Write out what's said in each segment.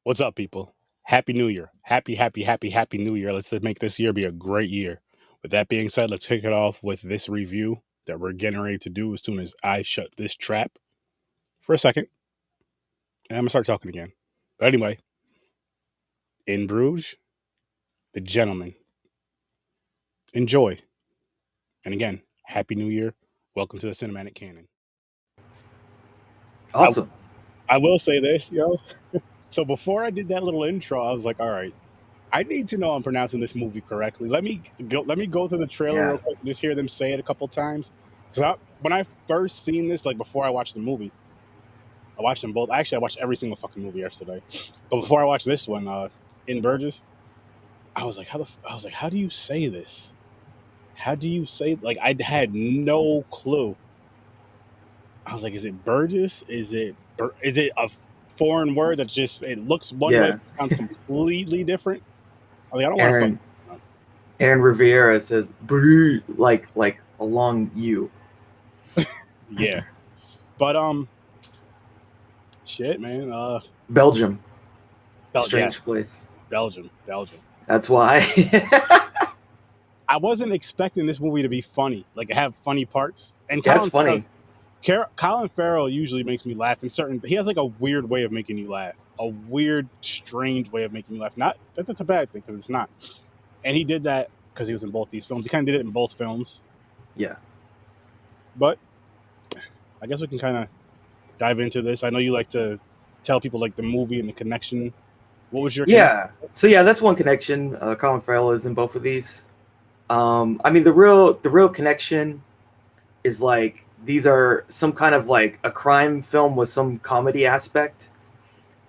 What's up, people? Happy New Year. Happy New Year. Let's make this year be a great year. With that being said, let's kick it off with this review that we're getting ready to do as soon as I shut this trap for a second. And I'm going to start talking again. But anyway, in Bruges, the gentleman. Enjoy. And again, Happy New Year. Welcome to the Cinematic Canon. Awesome. I will say this, yo. So before I did that little intro, I was like, all right, I need to know I'm pronouncing this movie correctly. Let me go through the trailer real quick, just hear them say it a couple times. Because when I first seen this, like before I watched the movie, I watched them both. Actually, I watched every single fucking movie yesterday. But before I watched this one, in Burges, I was like, how do you say this? How do you say? Like, I had no clue. I was like, is it Burgess? Is it a foreign word that just it looks one way, it sounds completely different? I was like, I don't want to. Aaron Rivera says "brr" like along you. Yeah, but shit, man. Belgium. Strange place. Belgium. That's why. I wasn't expecting this movie to be funny, like have funny parts. And that's funny. Colin Farrell usually makes me laugh in certain. He has like a weird way of making you laugh, a weird, strange way of making you laugh. Not that that's a bad thing because it's not. And he did that because he was in both these films. He kind of did it in both films. Yeah. But I guess we can kind of dive into this. I know you like to tell people like the movie and the connection. What was your connection? So yeah, that's one connection. Colin Farrell is in both of these. I mean, the real connection is like these are some kind of like a crime film with some comedy aspect.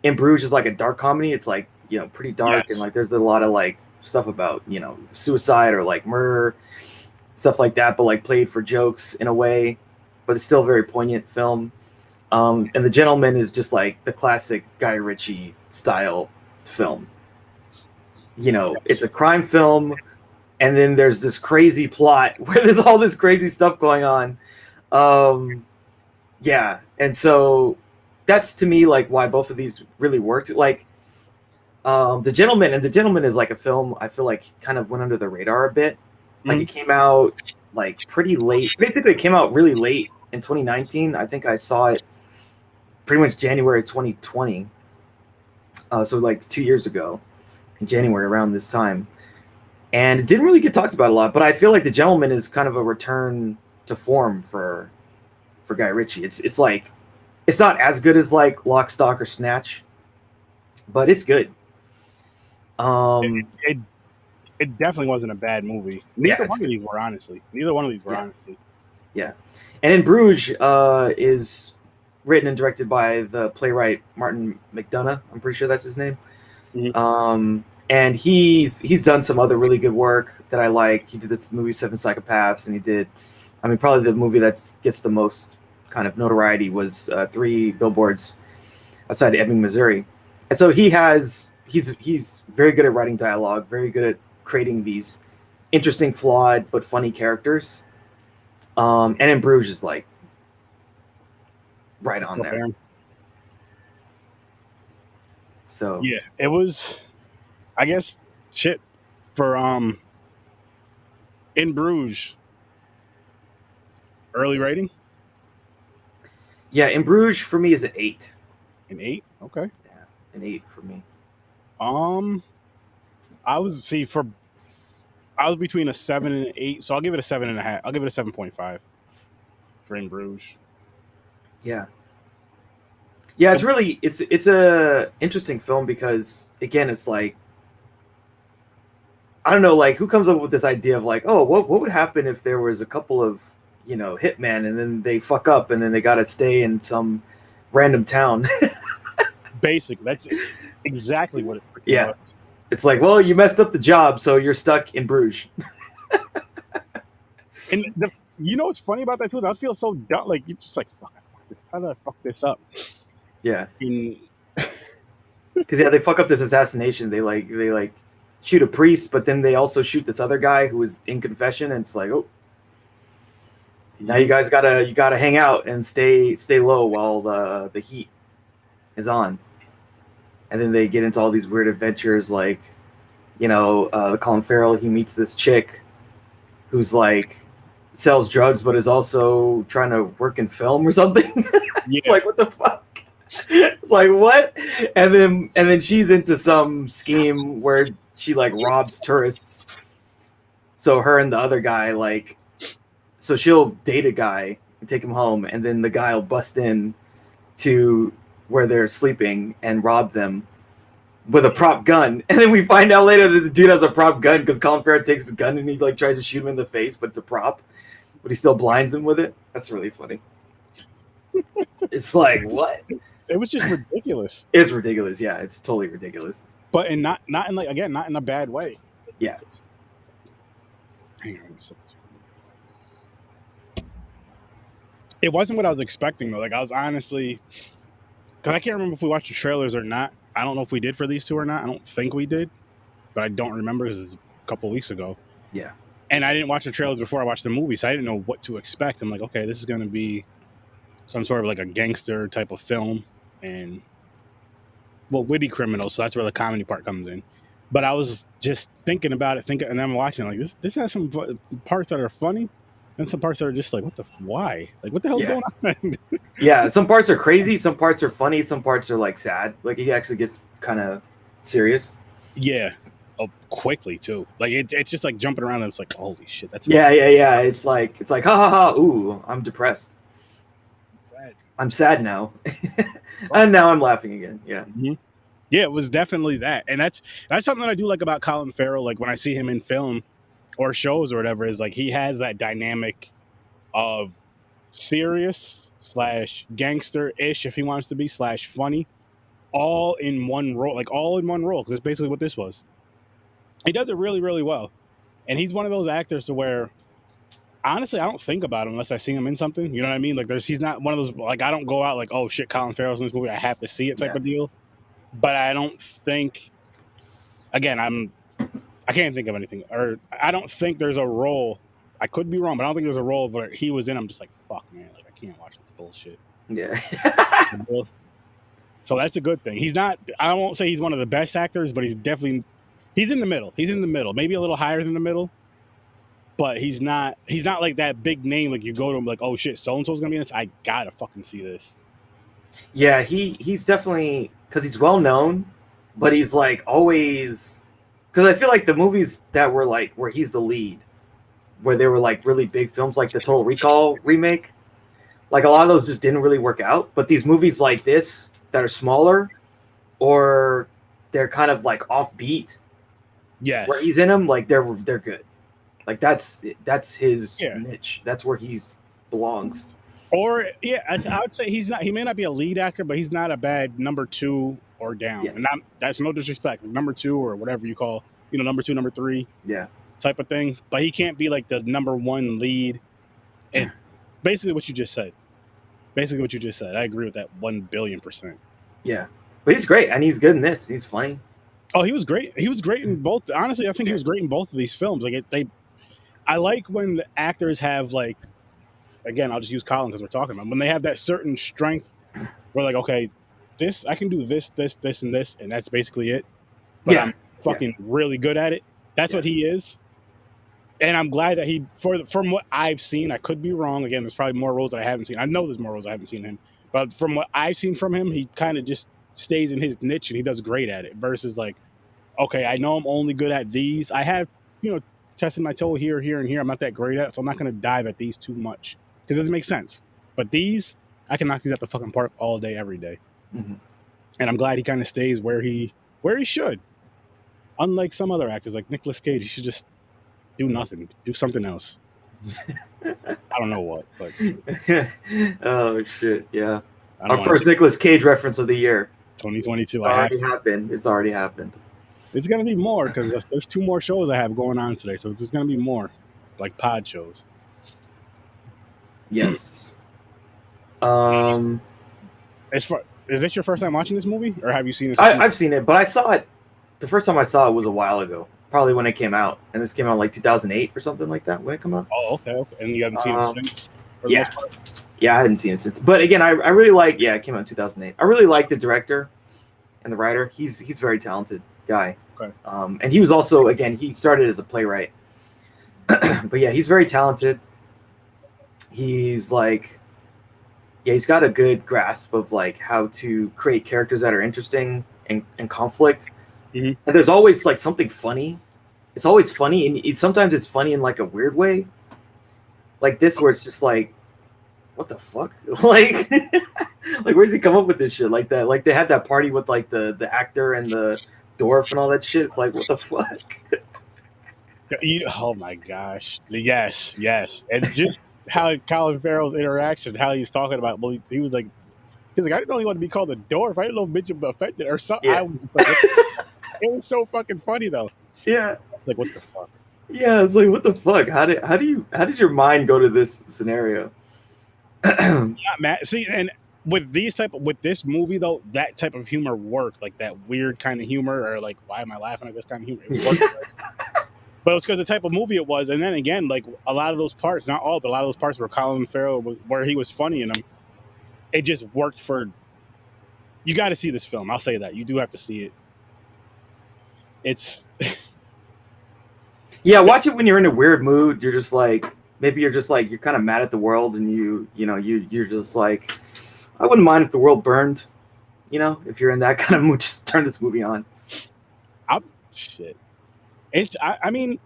In Bruges is like a dark comedy. It's like, you know, pretty dark. Yes. And like there's a lot of like stuff about, you know, suicide or like murder, stuff like that, but like played for jokes in a way, but it's still a very poignant film. And The Gentelmen is just like the classic Guy Ritchie style film. You know, it's a crime film, and then there's this crazy plot where there's all this crazy stuff going on. Yeah, and so that's to me like why both of these really worked. Like The Gentelmen is like a film I feel like kind of went under the radar a bit. Like it came out like pretty late. Basically, it came out really late in 2019. I think I saw it pretty much January 2020. So like 2 years ago in January around this time. And it didn't really get talked about a lot, but I feel like The Gentelmen is kind of a return to form for Guy Ritchie. It's like it's not as good as like Lock, Stock, or Snatch, but it's good. It definitely wasn't a bad movie. Neither one of these were, honestly. Yeah. And in Bruges is written and directed by the playwright Martin McDonagh. I'm pretty sure that's his name. Mm-hmm. And he's done some other really good work that I like. He did this movie Seven Psychopaths, and he did, I mean, probably the movie that gets the most kind of notoriety was 3 Billboards Outside Ebbing, Missouri. And so he's very good at writing dialogue, very good at creating these interesting, flawed but funny characters. And in Bruges is like right on there. So yeah, it was, I guess, shit for in Bruges. Early rating? Yeah, in Bruges for me is an 8. An 8? Okay. Yeah, an 8 for me. I was between a 7 and an 8, so I'll give it a 7.5. I'll give it a 7.5 for In Bruges. Yeah. Yeah, it's a interesting film because again, it's like I don't know, like who comes up with this idea of like, oh, what would happen if there was a couple of, you know, hitmen and then they fuck up and then they got to stay in some random town. Basically, that's exactly what it was. It's like, well, you messed up the job, so you're stuck in Bruges. And you know what's funny about that too? I feel so dumb. Like you're just like, fuck, how did I fuck this up? Yeah. Because they fuck up this assassination. They like shoot a priest, but then they also shoot this other guy who was in confession, and it's like, oh, now you guys gotta hang out and stay low while the heat is on. and then they get into all these weird adventures. Like, Colin Farrell, he meets this chick who's like sells drugs, but is also trying to work in film or something. It's like, what the fuck? It's like, what? And then she's into some scheme where she like robs tourists. So her and the other guy, like, so she'll date a guy and take him home, and then the guy will bust in to where they're sleeping and rob them with a prop gun. And then we find out later that the dude has a prop gun because Colin Farrell takes his gun and he like tries to shoot him in the face, but it's a prop. But he still blinds him with it. That's really funny. It's like, what? It was just ridiculous. It's ridiculous. Yeah, it's totally ridiculous. But not in like, again, not in a bad way. Yeah. Hang on, it wasn't what I was expecting though. Like, I was honestly, because I can't remember if we watched the trailers or not. I don't know if we did for these two or not. I don't think we did, but I don't remember because it's a couple weeks ago. Yeah. And I didn't watch the trailers before I watched the movie, so I didn't know what to expect. I'm like, okay, this is going to be some sort of like a gangster type of film, and witty criminals. So that's where the comedy part comes in. But I was just thinking about it, and then I'm watching like this has some parts that are funny, and some parts that are just like, why? Like, what the hell's going on? Yeah, some parts are crazy, some parts are funny, some parts are like sad. Like, he actually gets kind of serious. Yeah. Oh, quickly too. Like, it's just like jumping around, and it's like, holy shit, that's yeah. It's like ha ha ha. Ooh, I'm depressed. I'm sad now, and now I'm laughing again. Yeah. Mm-hmm. Yeah, it was definitely that, and that's something that I do like about Colin Farrell. Like, when I see him in film or shows or whatever, is like he has that dynamic of serious / gangster-ish, if he wants to be, / funny, all in one role. Like, all in one role, because that's basically what this was. He does it really, really well, and he's one of those actors to where, honestly, I don't think about him unless I see him in something. You know what I mean? Like, he's not one of those, like, I don't go out like, oh shit, Colin Farrell's in this movie, I have to see it type of deal. But I don't think, again, I can't think of anything, or I don't think there's a role. I could be wrong, but I don't think there's a role where he was in. I'm just like, fuck, man, like, I can't watch this bullshit. Yeah. So that's a good thing. He's not. I won't say he's one of the best actors, but he's definitely. He's in the middle. He's in the middle, maybe a little higher than the middle. But he's not like that big name. Like, you go to him like, oh shit, so and so's gonna be in this. I gotta fucking see this. Yeah, he's definitely, because he's well known, but he's like always, because I feel like the movies that were like where he's the lead, where they were like really big films, like the Total Recall remake, like a lot of those just didn't really work out. But these movies like this that are smaller, or they're kind of like offbeat, yeah, where he's in them, like they're good. Like, that's his niche. That's where he's belongs. Or I would say he's not. He may not be a lead actor, but he's not a bad number 2 or down. Yeah. And that's no disrespect. Number 2 or whatever you call, number 2, number 3, type of thing. But he can't be like the number 1 lead. And basically what you just said. I agree with that 1,000,000,000%. Yeah, but he's great, and he's good in this. He's funny. Oh, he was great. He was great in both. Honestly, I think he was great in both of these films. Like, I like when the actors have, like, again, I'll just use Colin because we're talking about him. When they have that certain strength, we're like, okay, I can do this, and this, and that's basically it. But I'm fucking really good at it. That's what he is. And I'm glad that from what I've seen, I could be wrong. Again, there's probably more roles that I haven't seen. I know there's more roles I haven't seen him. But from what I've seen from him, he kind of just stays in his niche and he does great at it. Versus like, okay, I know I'm only good at these. I have, tested my toe here, and here. I'm not that great at it, so I'm not going to dive at these too much. Because it doesn't make sense. But these, I can knock these at the fucking park all day, every day. Mm-hmm. And I'm glad he kind of stays where he should. Unlike some other actors, like Nicolas Cage, he should just do nothing. Do something else. I don't know what, but... Oh, shit, yeah. Our first Nicolas Cage reference of the year. 2022. It's already happened. It's going to be more, because there's 2 more shows I have going on today, so there's going to be more, like pod shows. Yes. Is this your first time watching this movie, or have you seen this? I've seen it, but I saw it. The first time I saw it was a while ago, probably when it came out, and this came out like 2008 or something like that. When it came out. Oh, okay. And you haven't seen it since? Yeah, I hadn't seen it since. But again, I really like. Yeah, it came out in 2008. I really like the director, and the writer. He's very talented guy. Okay. And he was also, again, he started as a playwright. But yeah, he's very talented. He's like, yeah, he's got a good grasp of like how to create characters that are interesting and conflict. Mhm. And there's always like something funny. It's always funny, and sometimes it's funny in like a weird way, like this, where it's just like, what the fuck? Like, like where does he come up with this shit like that? Like they had that party with like the actor and the dwarf and all that shit. It's like, what the fuck? Oh my gosh! Yes, and just how Colin Farrell's interactions, how he's talking about. Well, he was like, I didn't know he wanted to be called a dwarf. I didn't know Mitch offended or something. Yeah. I was just like, it was so fucking funny though. Yeah. It's like, what the fuck? Yeah, it's like, what the fuck? How does your mind go to this scenario? Yeah, Matt. See, and with this movie though, that type of humor worked, like that weird kind of humor, or like, why am I laughing at this kind of humor? It worked. But it was because the type of movie it was, and then again, like a lot of those parts, not all, but a lot of those parts where Colin Farrell, where he was funny in them, it just worked for. You got to see this film. I'll say that you do have to see it. It's. Yeah, watch it when you're in a weird mood. You're just like, maybe you're just like, you're kind of mad at the world, and you're just like, I wouldn't mind if the world burned. You know, if you're in that kind of mood, just turn this movie on. Shit. It's. I mean,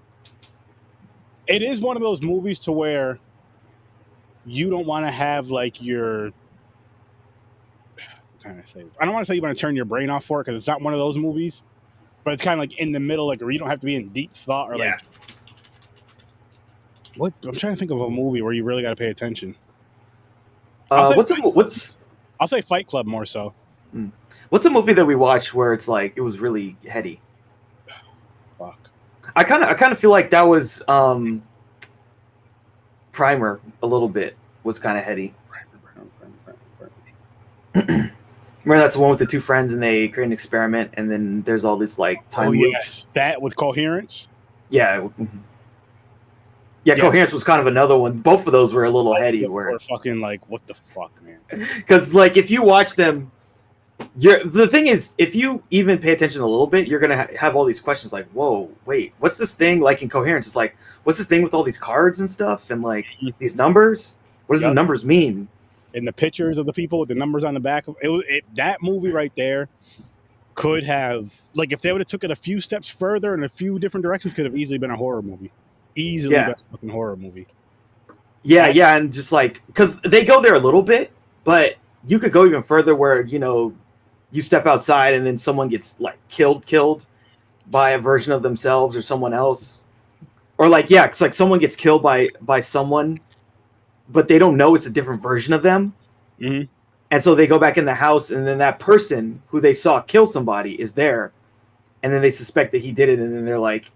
it is one of those movies to where you don't want to have like your. Kind of say this. I don't want to say you want to turn your brain off for it because it's not one of those movies, but it's kind of like in the middle, like where you don't have to be in deep thought or like. What I'm trying to think of a movie where you really got to pay attention. I'll say Fight Club more so. What's a movie that we watched where it's like it was really heady? Fuck. I kind of feel like that was Primer a little bit was kind of heady. Remember that's the one with the two friends and they create an experiment and then there's all this like time loops. Yes, that with Coherence. Yeah. Yeah, Coherence was kind of another one. Both of those were a little heady. Were fucking like, what the fuck, man? Because like if you watch them, the thing is, if you even pay attention a little bit, you're gonna have all these questions like, whoa, wait, what's this thing? Like in Coherence, it's like, what's this thing with all these cards and stuff and like these numbers? What does the numbers mean? And the pictures of the people with the numbers on the back of it, that movie right there could have, like, if they would have took it a few steps further in a few different directions, could have easily been a horror movie. Easily been a fucking horror movie. Yeah, and just like, because they go there a little bit, but you could go even further where, you know, you step outside and then someone gets like killed by a version of themselves or someone else. Or like, yeah, it's like someone gets killed by someone, but they don't know it's a different version of them. Mm-hmm. And so they go back in the house and then that person who they saw kill somebody is there. And then they suspect that he did it. And then they're like,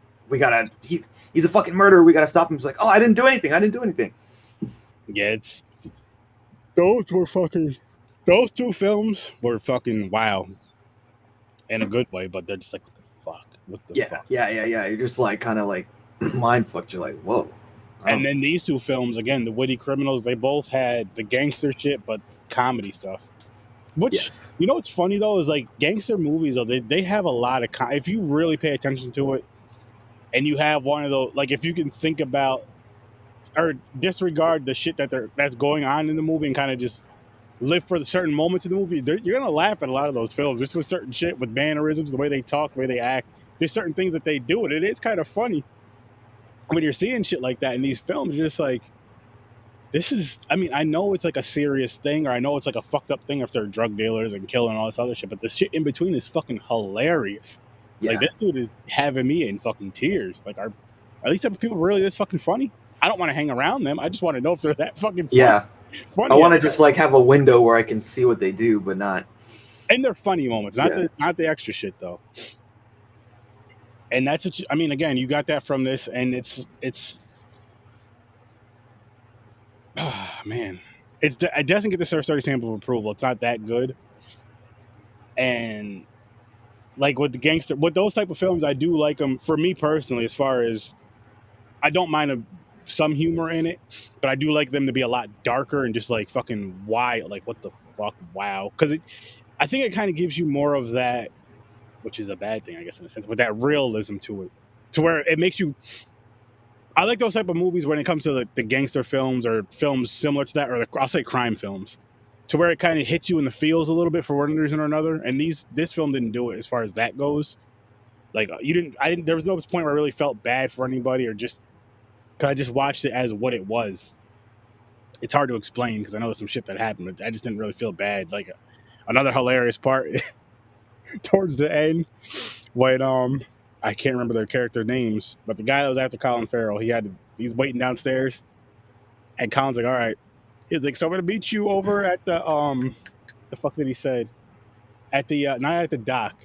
he's a fucking murderer. We got to stop him. It's like, oh, I didn't do anything. Yeah, those two films were fucking wow. In a good way, but they're just like, what the fuck? Yeah. You're just like, kind of like mind fucked. You're like, whoa. And then these two films, again, the Witty Criminals, they both had the gangster shit, but comedy stuff. Which, you know what's funny, though, is like gangster movies, though, they have a lot of... if you really pay attention to it, and you have one of those... Like, if you can think about or disregard the shit that's going on in the movie and kind of just live for the certain moments in the movie, you're going to laugh at a lot of those films, just with certain shit, with mannerisms, the way they talk, the way they act. There's certain things that they do, and it is kind of funny. When you're seeing shit like that in these films, you're just like, this is, I mean, I know it's like a serious thing, or I know it's like a fucked up thing if they're drug dealers and killing and all this other shit, but the shit in between is fucking hilarious. Yeah. Like, this dude is having me in fucking tears. Like, are these type of people really this fucking funny? I don't want to hang around them. I just want to know if they're that fucking funny. Yeah. Funny. I want to just like have a window where I can see what they do, but not. And they're funny moments, not the extra shit though. And that's what I mean. Again, you got that from this, and it's. Oh, man, it doesn't get the Sir Sturdy stamp of approval. It's not that good. And like with those type of films, I do like them. For me personally, as far as I don't mind some humor in it, but I do like them to be a lot darker and just like fucking wild. Like, what the fuck? Wow. Because I think it kind of gives you more of that which is a bad thing, I guess, in a sense, with that realism to it, to where it makes you. I like those type of movies when it comes to the gangster films or films similar to that, or I'll say crime films, to where it kind of hits you in the feels a little bit for one reason or another. And this film didn't do it as far as that goes. Like there was no point where I really felt bad for anybody, or just because I just watched it as what it was. It's hard to explain because I know there's some shit that happened, but I just didn't really feel bad. Like another hilarious part towards the end when I can't remember their character names, but the guy that was after Colin Farrell, he's waiting downstairs, and Colin's like, all right. He's like, so I'm gonna meet you over at the fuck did he said? At the not at the dock.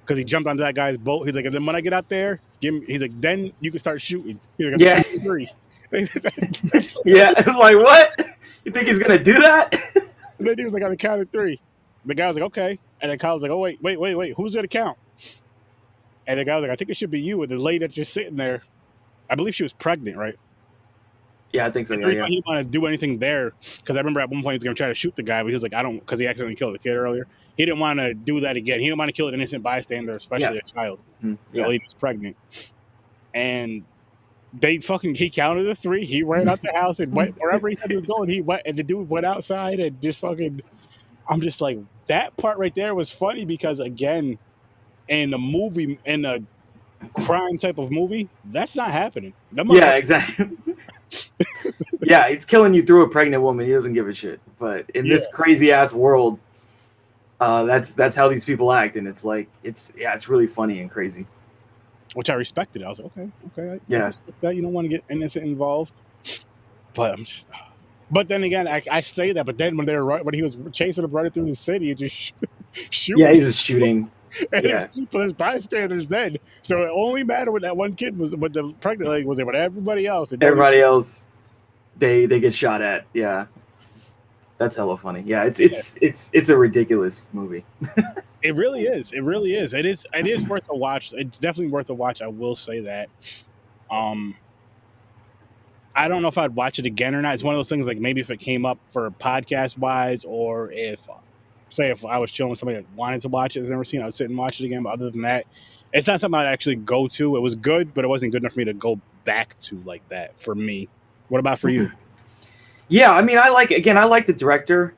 Because he jumped onto that guy's boat. He's like, and then when I get out there, he's like, then you can start shooting. He's like, Yeah. 3. Yeah, it's like, what? You think he's gonna do that? And then he was like, on the count of 3. The guy was like, okay. And then Kyle was like, oh wait, who's gonna count? And the guy was like, I think it should be you. And the lady that's just sitting there, I believe she was pregnant, right? Yeah, I think so. Yeah. He didn't want to do anything there because I remember at one point he was going to try to shoot the guy, but he was like, I don't, because he accidentally killed the kid earlier. He didn't want to do that again. He didn't want to kill an innocent bystander, especially a child. Mm-hmm. The lady was pregnant. And he counted the 3. He ran out the house and went wherever he said he was going. He went, and the dude went outside and just fucking, I'm just like, that part right there was funny because, again, in the crime type of movie, that's not happening. Yeah, exactly. Yeah, he's killing you through a pregnant woman. He doesn't give a shit. But in this crazy ass world, that's how these people act, and it's like it's really funny and crazy. Which I respected. I was like, okay, I yeah, respect that. You don't want to get innocent involved, but but then again, I say that. But then when he was chasing him right through the city, and just shooting. Yeah, he's just shooting. And there's bystanders then. So it only mattered when that one kid was, but the pregnant lady was there. But everybody else, they get shot at. Yeah, that's hella funny. Yeah, it's a ridiculous movie. It really is. It really is. It is worth a watch. It's definitely worth a watch. I will say that. I don't know if I'd watch it again or not. It's one of those things like maybe if it came up for podcast wise, or if I was chilling with somebody that wanted to watch it, has never seen it, I would sit and watch it again. But other than that, it's not something I'd actually go to. It was good, but it wasn't good enough for me to go back to like that for me. What about for you? Yeah, I mean, I like the director.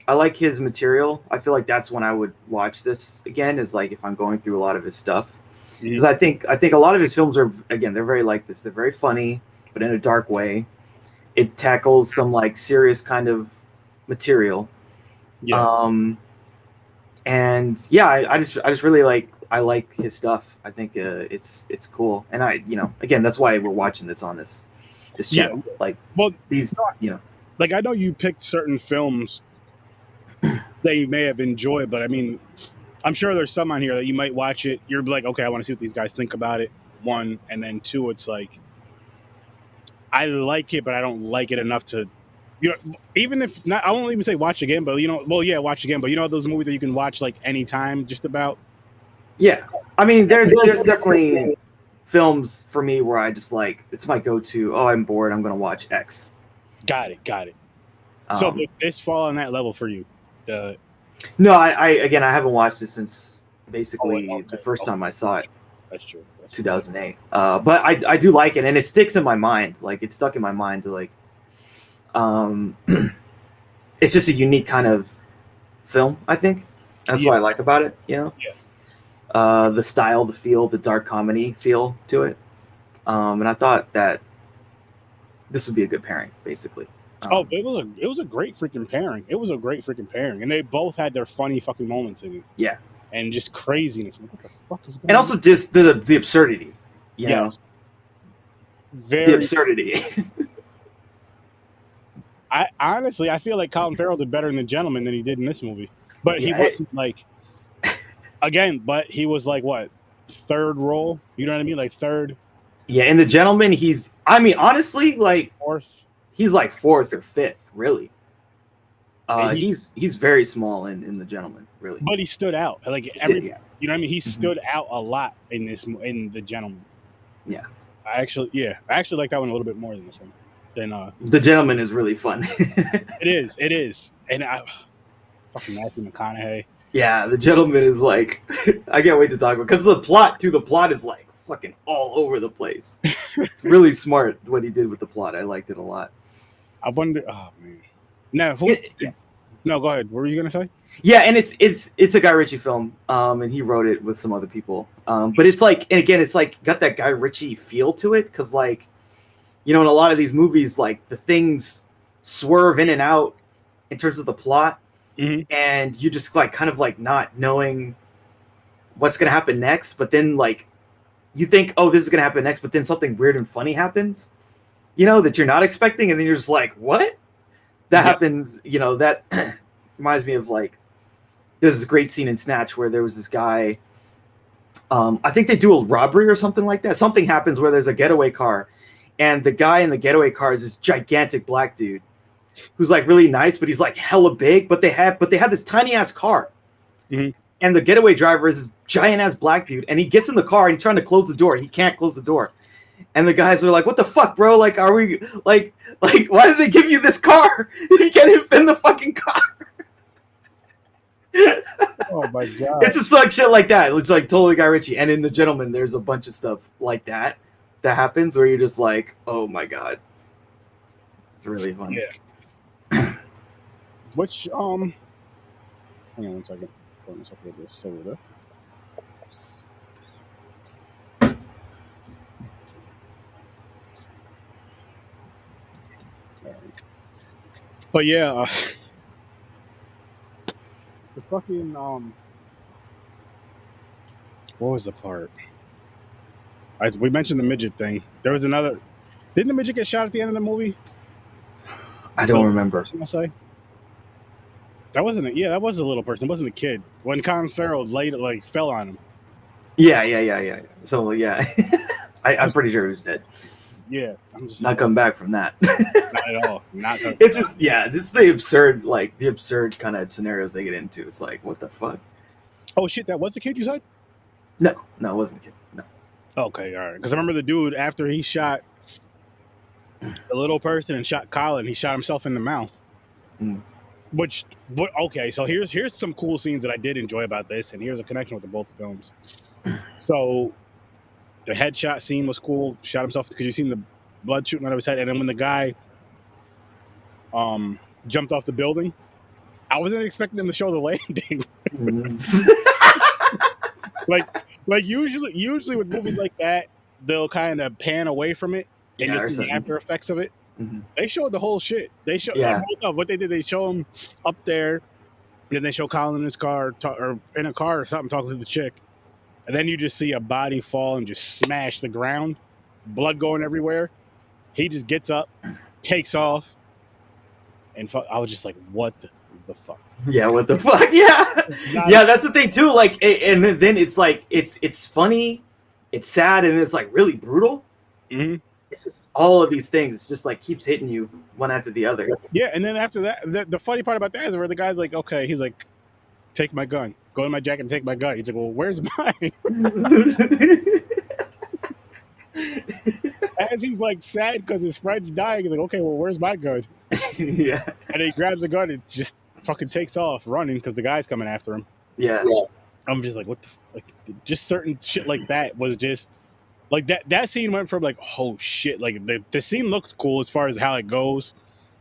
I like his material. I feel like that's when I would watch this again, is like if I'm going through a lot of his stuff. Because I think a lot of his films are, again, they're very like this. They're very funny, but in a dark way. It tackles some like serious kind of material. Yeah. And yeah, I just really like his stuff. I think it's cool. And again, that's why we're watching this on this channel. Yeah. Like, well, these, like I know you picked certain films that you may have enjoyed, but I mean, I'm sure there's some on here that you might watch it. You're like, okay, I want to see what these guys think about it. 1, and then 2, it's like, I like it, but I don't like it enough to, even if not, I won't even say watch again, but watch again. But those movies that you can watch like anytime, just about. Yeah, I mean, there's definitely films for me where I just like, it's my go-to. Oh, I'm bored, I'm gonna watch X. Got it. So did this fall on that level for you? No, I haven't watched it since basically the first time I saw it. That's true. 2008. But I do like it, and it sticks in my mind. Like, it's stuck in my mind to like, it's just a unique kind of film, I think. That's what I like about it, Yeah. The style, the feel, the dark comedy feel to it. And I thought that this would be a good pairing, basically. It was a great freaking pairing. It was a great freaking pairing, and they both had their funny fucking moments in it. Yeah, and just craziness. What the fuck is going on? And also just the absurdity. You know, the absurdity. I honestly, I feel like Colin Farrell did better in The Gentlemen than he did in this movie, but he wasn't like. Again, but he was like what, third role? You know what I mean, like third. Yeah, in The Gentlemen, honestly, like fourth. He's like fourth or fifth, really. He's very small in The Gentlemen, really. But he stood out. Like you know what I mean? He stood out a lot in The Gentlemen. Yeah. I actually like that one a little bit more than this one. The Gentleman is really fun. It is. And fucking Matthew McConaughey. Yeah, the Gentleman is like, I can't wait to talk about because the plot is like fucking all over the place. It's really smart what he did with the plot. I liked it a lot. I wonder. Oh man. No, Yeah. No, go ahead. What were you gonna say? Yeah, and it's a Guy Ritchie film, and he wrote it with some other people. But it's like, and again, it's like got that Guy Ritchie feel to it because, like, in a lot of these movies, like the things swerve in and out in terms of the plot, and you just like kind of like not knowing what's gonna happen next. But then like you think, oh, this is gonna happen next, but then something weird and funny happens, that you're not expecting, and then you're just like, what? That happens, that reminds me of like there's this great scene in Snatch where there was this guy. I think they do a robbery or something like that. Something happens where there's a getaway car, and the guy in the getaway car is this gigantic black dude who's like really nice, but he's like hella big. But they have this tiny ass car, and the getaway driver is this giant ass black dude, and he gets in the car and he's trying to close the door. He can't close the door, and the guys are like, "What the fuck, bro? Like, are we like why did they give you this car if you can't even fit in the fucking car?" Oh my god! It's just like shit like that. It's like totally Guy Ritchie. And in The Gentleman, there's a bunch of stuff like that happens where you're just like, oh my god, it's really fun. Yeah. Which hang on 1 second. Put myself over this over there. But yeah, the fucking what was the part? We mentioned the midget thing. There was another. Didn't the midget get shot at the end of the movie? I don't remember. I say that wasn't it. Yeah, that was a little person. It wasn't a kid. When Colin Farrell fell on him. Yeah. So yeah, I'm pretty sure he was dead. Yeah, I'm just not coming back from that. Not at all. Not. It's just this is the absurd kind of scenarios they get into. It's like, what the fuck? Oh shit, that was the kid you said? No, it wasn't a kid. No. Okay, all right. Because I remember the dude after he shot the little person and shot Colin, he shot himself in the mouth. Okay, so here's some cool scenes that I did enjoy about this, and here's a connection with both films. So the headshot scene was cool. Shot himself because you seen the blood shooting out of his head, and then when the guy jumped off the building, I wasn't expecting them to show the landing. like usually with movies like that, they'll kind of pan away from it and just see the after effects of it. They showed the whole shit. They showed what they did. They show him up there, and then they show Colin in his car or in a car or something talking to the chick, and then you just see a body fall and just smash the ground, blood going everywhere. He just gets up, takes off, and I was just like, what the fuck? Yeah, what the fuck? Yeah, that's the thing too. Like, and then it's like it's funny, it's sad, and it's like really brutal. It's just all of these things. It's just like keeps hitting you one after the other. Yeah, and then after that, the funny part about that is where the guy's like, okay, he's like, take my gun, go in my jacket and take my gun. He's like, well, where's mine? As he's like sad because his friend's dying, he's like, okay, well, where's my gun? Yeah, and he grabs the gun and just fucking takes off running because the guy's coming after him. Yeah. I'm just like, what the just certain shit like that was just like that scene went from like, oh shit, like the scene looked cool as far as how it goes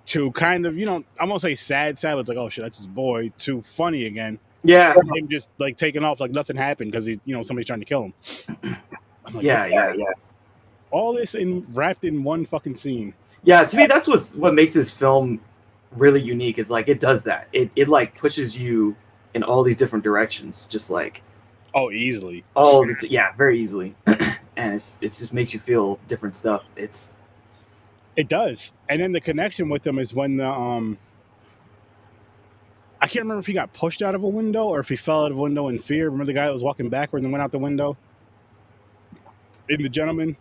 to kind of, I won't say sad, but it's like, oh shit, that's his boy, to funny again. Yeah. Him just like taking off like nothing happened because he, somebody's trying to kill him. Like, yeah. All this wrapped in one fucking scene. Yeah, to me, that's what makes this film really unique. Is like it does that. It like pushes you in all these different directions, just like easily. Very easily, and it just makes you feel different stuff. It does, and then the connection with them is when the I can't remember if he got pushed out of a window or if he fell out of a window in fear. Remember the guy that was walking backwards and went out the window in The Gentleman?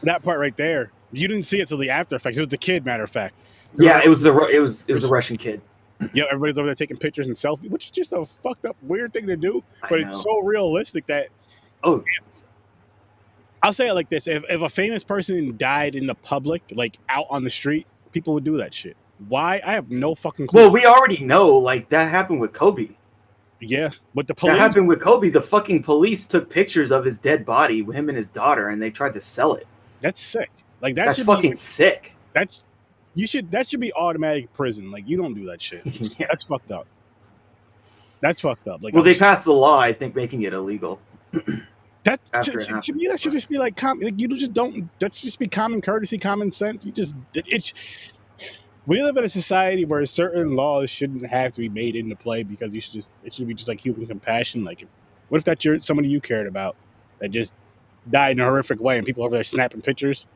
That part right there, you didn't see it till the after effects. It was the kid, matter of fact. Yeah, it was a Russian kid. Yeah, everybody's over there taking pictures and selfies, which is just a fucked up weird thing to do. But it's so realistic that I'll say it like this: if a famous person died in the public, like out on the street, people would do that shit. Why? I have no fucking clue. Well, we already know, like, that happened with Kobe. Yeah, but the police. That happened with Kobe. The fucking police took pictures of his dead body with him and his daughter, and they tried to sell it. That's sick. Like that's fucking sick. That should be automatic prison. Like, you don't do that shit. Yeah. That's fucked up. That's fucked up. Like, well, they passed the law, I think, making it illegal. That to me, that should just be like you just don't. That should just be common courtesy, common sense. We live in a society where certain laws shouldn't have to be made into play because it should be just like human compassion. Like, what if that's somebody you cared about that just died in a horrific way, and people over there snapping pictures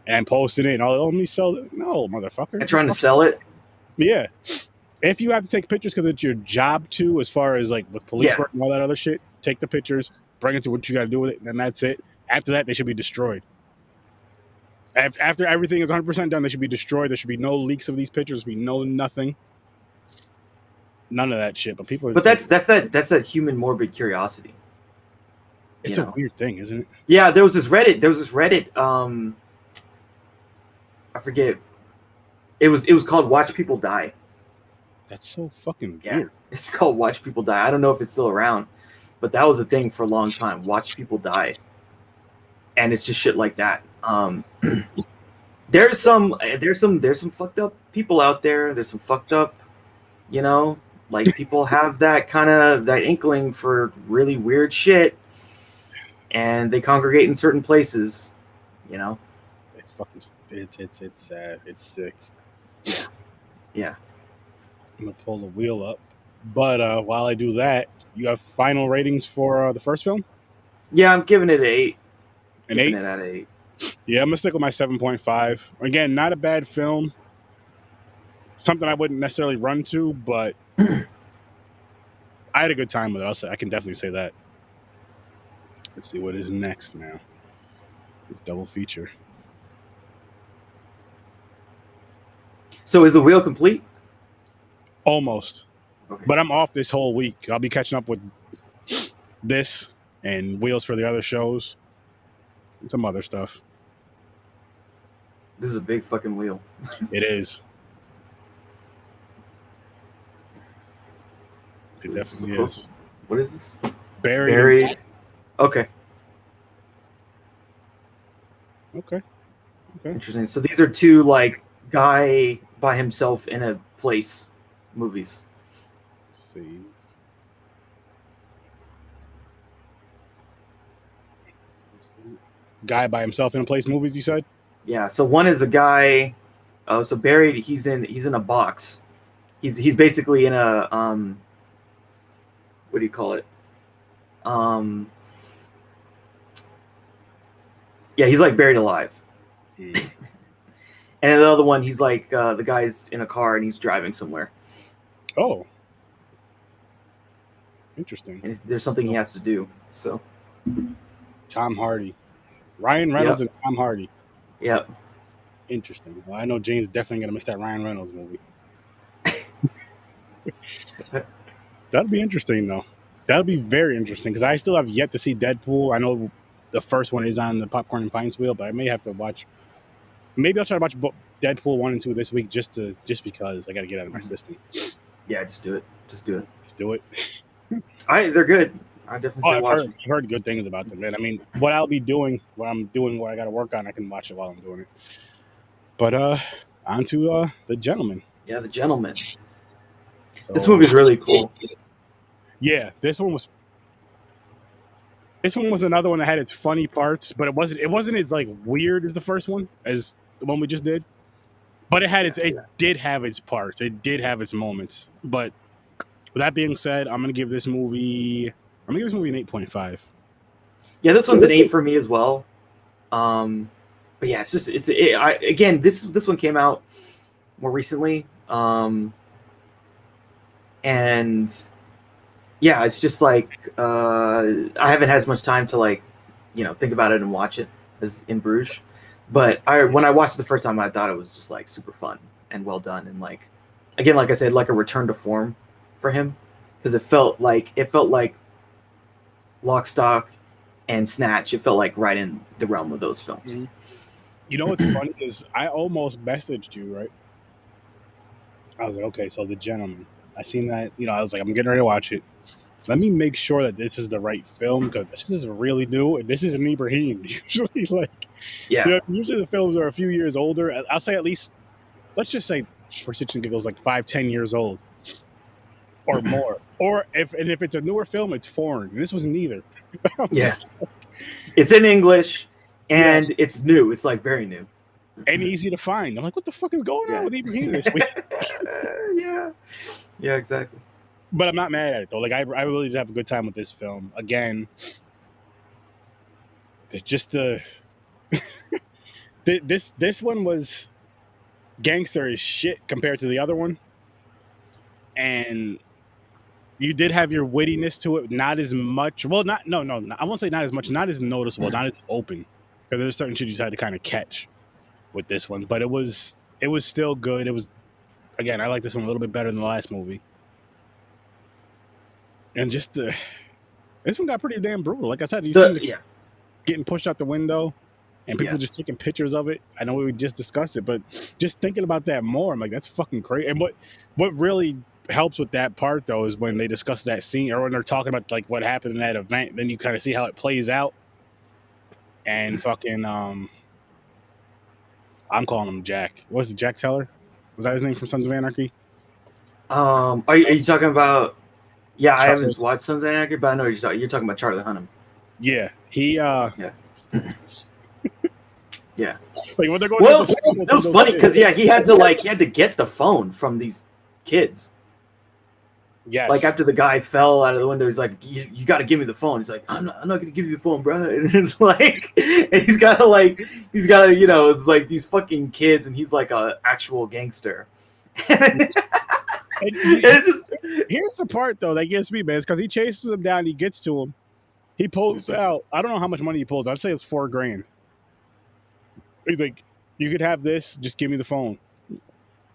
and posting it and all? Oh, me sell it? No, motherfucker. They're trying to sell it. Yeah. If you have to take pictures because it's your job to, as far as like with police work and all that other shit, take the pictures, bring it to what you got to do with it, and then that's it. After that, they should be destroyed. After everything is 100% done, they should be destroyed. There should be no leaks of these pictures. There should be nothing. None of that shit. But people. But that's that human morbid curiosity. It's a weird thing, isn't it? Yeah, there was this Reddit. I forget. It was called "Watch People Die." That's so fucking weird. It's called "Watch People Die." I don't know if it's still around, but that was a thing for a long time. Watch people die, and it's just shit like that. There's some fucked up people out there. There's some fucked up, like people have that inkling for really weird shit, and they congregate in certain places. It's fucking. It's sad. It's sick. Yeah. I'm gonna pull the wheel up, but while I do that, you have final ratings for the first film? Yeah, I'm giving it an 8. An 8? It at 8. Yeah, I'm gonna stick with my 7.5. Again, not a bad film. Something I wouldn't necessarily run to, but I had a good time with it. I can definitely say that. Let's see what is next now. This double feature. So is the wheel complete? Almost. Okay. But I'm off this whole week. I'll be catching up with this and wheels for the other shows and some other stuff. This is a big fucking wheel. It is. It definitely is. What is this? Buried. Okay. Interesting. So these are two like guy by himself in a place movies. Let's see. Guy by himself in a place movies, you said? Yeah. So one is a guy. So Buried. He's in a box. He's basically in a what do you call it? Yeah, he's like buried alive. And the other one, he's like the guy's in a car and he's driving somewhere. Oh, interesting. And there's something he has to do. So, Tom Hardy, Ryan Reynolds, and Tom Hardy. Yep. Interesting. Well, I know James definitely gonna miss that Ryan Reynolds movie. That'd be interesting, though. That'd be very interesting because I still have yet to see Deadpool. I know the first one is on the Popcorn and Pints wheel, but I may have to watch. Maybe I'll try to watch Deadpool 1 and 2 this week just because I got to get out of my system. Yeah, just do it. Just do it. They're good. I definitely say watch them. I've heard good things about them, man. I mean, what I'll be doing, what I got to work on, I can watch it while I'm doing it. But on to The Gentlemen. Yeah, The Gentlemen. So, this movie's really cool. Yeah, this one was another one that had its funny parts, but it wasn't as like weird as the first one, as the one we just did. But it did have its parts. It did have its moments. But with that being said, I'm gonna give this movie an 8.5. Yeah, this one's an 8 for me as well. But yeah, again, this one came out more recently. And yeah, it's just like I haven't had as much time to like, think about it and watch it as in Bruges. But when I watched it the first time, I thought it was just like super fun and well done, and like again, like I said, like a return to form for him, because it felt like Lock, Stock, and Snatch. It felt like right in the realm of those films. You know what's funny is I almost messaged you, right? I was like, okay, so The Gentleman. I seen that, I was like, I'm getting ready to watch it. Let me make sure that this is the right film because this is really new and this is an Ibrahim. Usually, usually the films are a few years older. I'll say at least, let's just say for shits and giggles, like 5-10 years old or more. Or if it's a newer film, it's foreign. And this was neither. It's in English and it's new. It's like very new and easy to find. I'm like, what the fuck is going on with Ibrahim this week? Yeah, exactly. But I'm not mad at it though. Like I really did have a good time with this film. Again, just this one was gangster as shit compared to the other one, and you did have your wittiness to it. Not as much. Well, I won't say not as much. Not as noticeable. Not as open. Because there's certain shit you just had to kind of catch with this one. But it was still good. It was, again, I like this one a little bit better than the last movie. And just this one got pretty damn brutal. Like I said, you see getting pushed out the window and people just taking pictures of it. I know we just discussed it, but just thinking about that more, I'm like, that's fucking crazy. And what really helps with that part though is when they discuss that scene or when they're talking about like what happened in that event, then you kind of see how it plays out. And fucking I'm calling him Jack. What's the Jack Teller? Was that his name from Sons of Anarchy? Are you talking about? Yeah, I haven't watched Sons of Anarchy, but I know you're talking about Charlie Hunnam. Yeah, he. Yeah. Like when they're going. Well, it was funny because he had to get the phone from these kids. Yes. Like after the guy fell out of the window, he's like, "You got to give me the phone." He's like, "I'm not going to give you the phone, bro." And it's like, and he's got to, it's like these fucking kids, and he's like a actual gangster. It's just, here's the part though that gets me, man, because he chases him down, he gets to him, he pulls out. I don't know how much money he pulls. I'd say it's $4,000. He's like, "You could have this. Just give me the phone."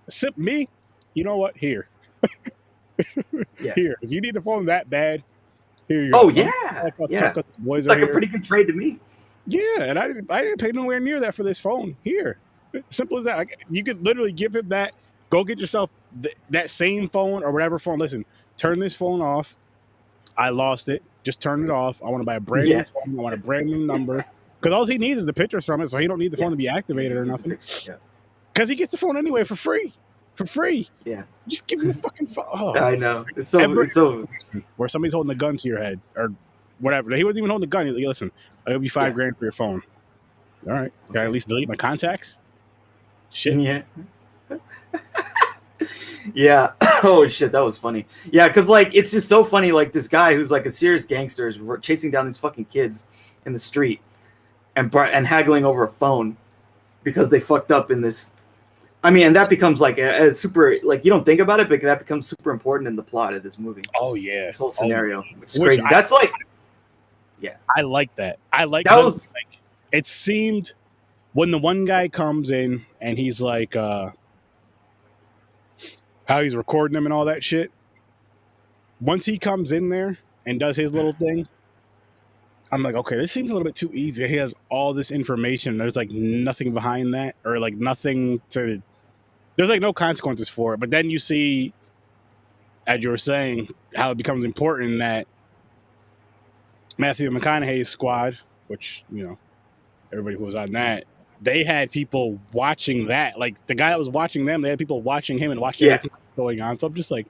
Sip me. You know what? Here. Here. If you need the phone that bad, here you go. Oh yeah. It's like a pretty good trade to me. Yeah, and I didn't pay nowhere near that for this phone. Here. Simple as that. You could literally give him that. Go get yourself that same phone or whatever phone. Listen, turn this phone off. I lost it. Just turn it off. I want to buy a brand new phone. I want a brand new number. Because all he needs is the pictures from it, so he don't need the phone to be activated or nothing. Because he gets the phone anyway for free. For free. Yeah. Just give him the fucking phone. Oh. I know. It's so where somebody's holding a gun to your head or whatever. He wasn't even holding a gun. He's like, "Listen, I'll give you $5,000 for your phone." All right. Can I at least delete my contacts? Shit. Yeah. Yeah. Oh shit, that was funny. Yeah, because like it's just so funny. Like this guy who's like a serious gangster is chasing down these fucking kids in the street and haggling over a phone because they fucked up in this. I mean, and that becomes like a super, like you don't think about it, but that becomes super important in the plot of this movie. Oh yeah, this whole scenario, which is crazy. That's like, yeah, I like that. I like that. Was like, it seemed when the one guy comes in and he's like, how he's recording them and all that shit. Once he comes in there and does his little thing, I'm like, okay, this seems a little bit too easy. He has all this information. There's like nothing behind that, or like nothing to. There's like no consequences for it. But then you see, as you were saying, how it becomes important that Matthew McConaughey's squad, which, everybody who was on that, they had people watching that. Like the guy that was watching them, they had people watching him and watching everything going on. So I'm just like,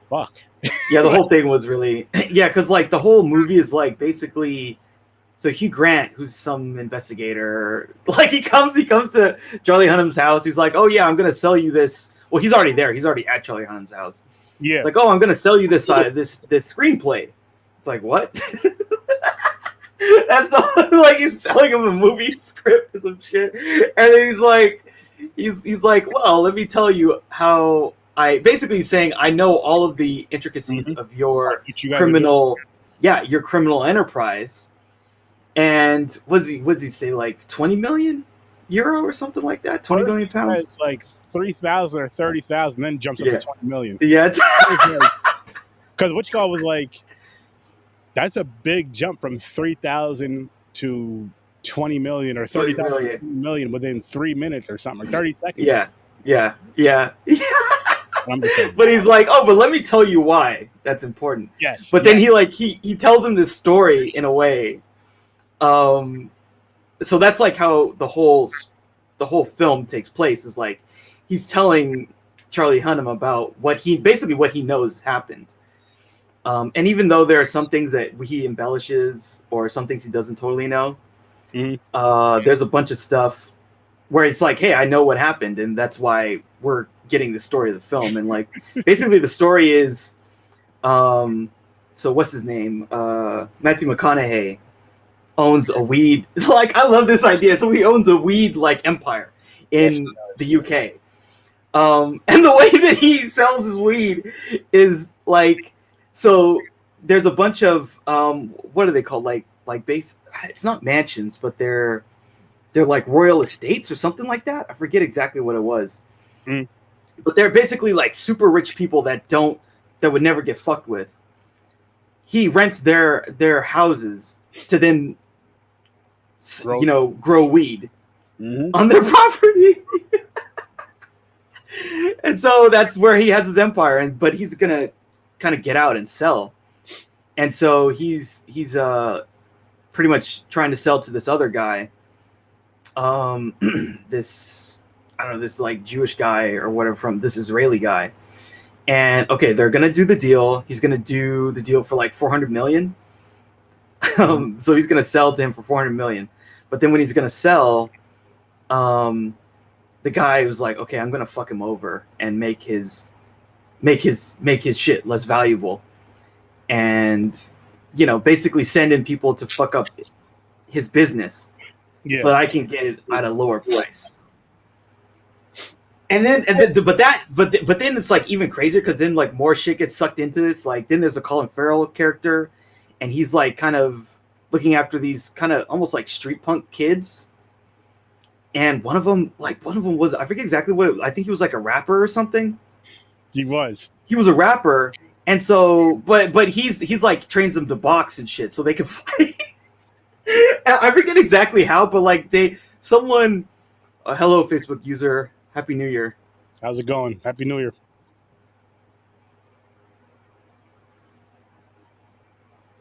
fuck. Yeah, the whole thing was really, because like the whole movie is like basically. So Hugh Grant, who's some investigator, like he comes to Charlie Hunnam's house. He's like, "Oh yeah, I'm gonna sell you this." Well, he's already there. He's already at Charlie Hunnam's house. Yeah. Like, "Oh, I'm gonna sell you this this screenplay." It's like, what? That's like he's selling him a movie script or some shit, and then he's like, "Well, let me tell you how basically saying I know all of the intricacies of your criminal, your criminal enterprise." And was he say like 20 million euro or something like that? 20 million pounds? It's like 3,000 or 30,000, then jumps up to 20 million. Yeah. Because which call was like, that's a big jump from 3,000 to 20 million or 30,000 million within 3 minutes or something, or 30 seconds. Yeah. But he's like, oh, but let me tell you why that's important. Yes. But then he tells him this story in a way. So that's like how the whole film takes place, is like he's telling Charlie Hunnam about what he knows happened. And even though there are some things that he embellishes or some things he doesn't totally know, there's a bunch of stuff where it's like, hey, I know what happened, and that's why we're getting the story of the film. And like basically the story is so what's his name? Matthew McConaughey owns a weed, like, I love this idea. So he owns a weed like empire in the UK. And the way that he sells his weed is like, so there's a bunch of what are they called? Like base, it's not mansions, but they're like royal estates or something like that. I forget exactly what it was. But they're basically like super rich people that would never get fucked with. He rents their houses to then grow weed on their property. And so that's where he has his empire, but he's gonna kind of get out and sell. And so he's pretty much trying to sell to this other guy, this like Jewish guy or whatever, from this Israeli guy. And okay, they're gonna do the deal. He's gonna do the deal for like 400 million. So he's gonna sell to him for 400 million. But then when he's gonna sell, the guy was like, okay, I'm gonna fuck him over and make his shit less valuable, and basically send in people to fuck up his business, so that I can get it at a lower price. And then but then it's like even crazier, because then like more shit gets sucked into this. Like then there's a Colin Farrell character, and he's like kind of looking after these kind of almost like street punk kids. And one of them was, I forget exactly what, I think he was like a rapper or something. He was a rapper. And so, but he's like trains them to box and shit so they can fight. I forget exactly how, but like hello Facebook user, Happy New Year. How's it going? Happy New Year.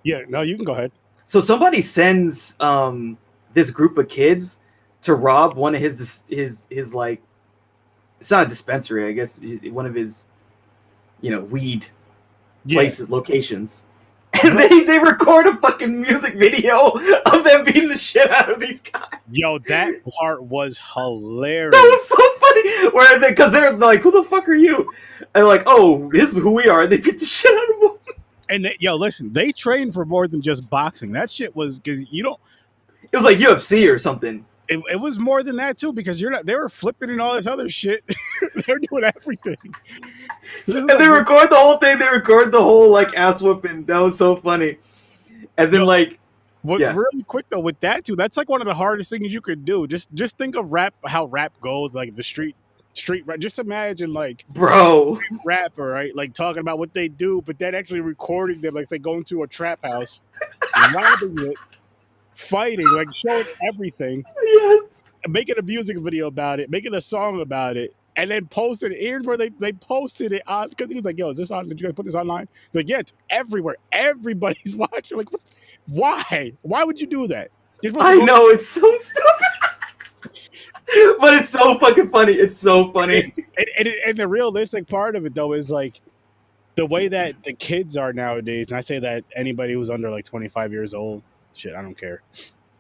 Yeah, no, you can go ahead. So somebody sends this group of kids to rob one of his like, it's not a dispensary, I guess, one of his weed places, locations. And they record a fucking music video of them beating the shit out of these guys. Yo, that part was hilarious. That was so funny. Because they're like, who the fuck are you? And they're like, oh, this is who we are. And they beat the shit out of them. And listen, they trained for more than just boxing. That shit was, because it was like UFC or something. It was more than that too, because they were flipping and all this other shit. They're doing everything. And they record the whole thing. They record the whole like ass whooping. That was so funny. And then really quick though, with that too, that's like one of the hardest things you could do. Just think of how rap goes, like the street rap. Just imagine like rapper, right? Like talking about what they do, but then actually recording them, like they go into a trap house, robbing it, fighting, like showing everything, making a music video about it, making a song about it, and then posted it. Here's where they posted it on, because he was like, yo, is this on? Did you guys put this online? Like, yeah, it's everywhere. Everybody's watching. Like, why would you do that? I know, it's so stupid. But it's so fucking funny. It's so funny. And the realistic part of it though is like the way that the kids are nowadays, and I say that anybody who's under like 25 years old, shit, I don't care.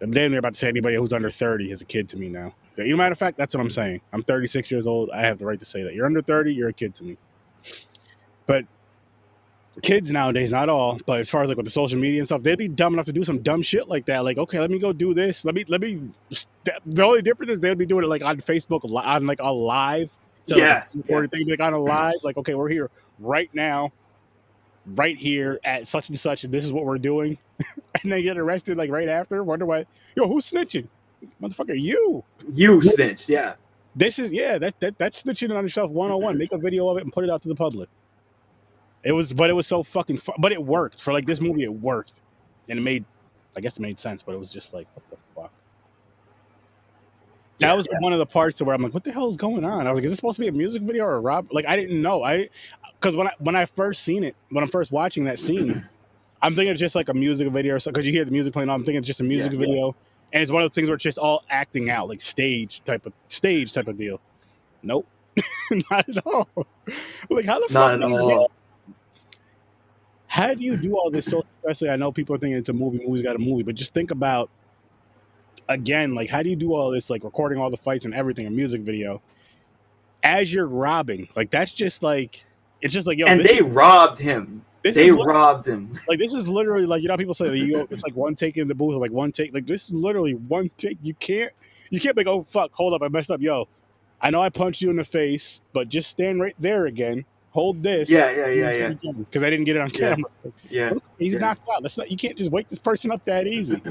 Then they're about to say anybody who's under 30 is a kid to me now. Matter of fact, that's what I'm saying. I'm 36 years old. I have the right to say that. You're under 30, you're a kid to me. But kids nowadays, not all, but as far as like with the social media and stuff, they'd be dumb enough to do some dumb shit like that. Like, okay, let me go do this. Let me. The only difference is they'd be doing it like on Facebook, on like a live. So thing, like on a live. Like, okay, we're here right now, right here at such and such, and this is what we're doing. And they get arrested like right after. Wonder why? Yo, who's snitching? Motherfucker, you snitched. Yeah, this is that's snitching on yourself 101. Make a video of it and put it out to the public. It was so fucking fun. But it worked for like this movie. It worked, and it made sense. But it was just like, what the fuck? That was one of the parts where I'm like, what the hell is going on? I was like, is this supposed to be a music video or a rob? Like, I didn't know. Because when I first seen it, when I'm first watching that scene, I'm thinking it's just like a music video or something, because you hear the music playing. I'm thinking it's just a music video, and it's one of those things where it's just all acting out, like stage type of deal. Nope, not at all. Like, how the fuck? Not at all. How do you do all this so successfully? I know people are thinking it's a movie. Movie's got a movie, but just think about, again, like, how do you do all this, like recording all the fights and everything, a music video, as you're robbing? Like, that's just like, it's just like, yo. And they robbed him. They robbed him. Like, this is literally like, you know, people say it's like one take in the booth, like one take. Like, this is literally one take. You can't be like, oh fuck, hold up, I messed up, yo. I know I punched you in the face, but just stand right there again. Hold this. Yeah. Because I didn't get it on camera. Yeah. He's knocked out. You can't just wake this person up that easy.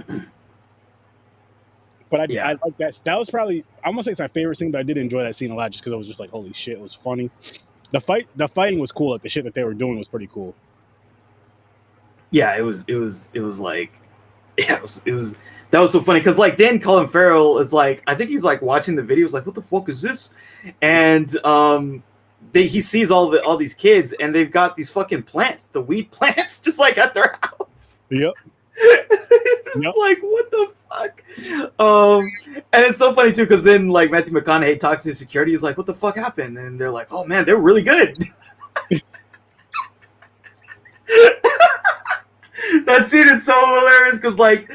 But I like that. That was probably, I'm gonna say it's my favorite scene, but I did enjoy that scene a lot just because I was just like, holy shit, it was funny. The fighting was cool. Like, the shit that they were doing was pretty cool. Yeah, it was like, that was so funny because, like, then Colin Farrell is like, I think he's like watching the videos, like, what the fuck is this? And he sees all these kids, and they've got these fucking plants, the weed plants, just like at their house. Yep. It's like, what the fuck? And it's so funny too, because then, like, Matthew McConaughey talks to security. He's like, what the fuck happened? And they're like, oh man, they're really good. That scene is so hilarious because like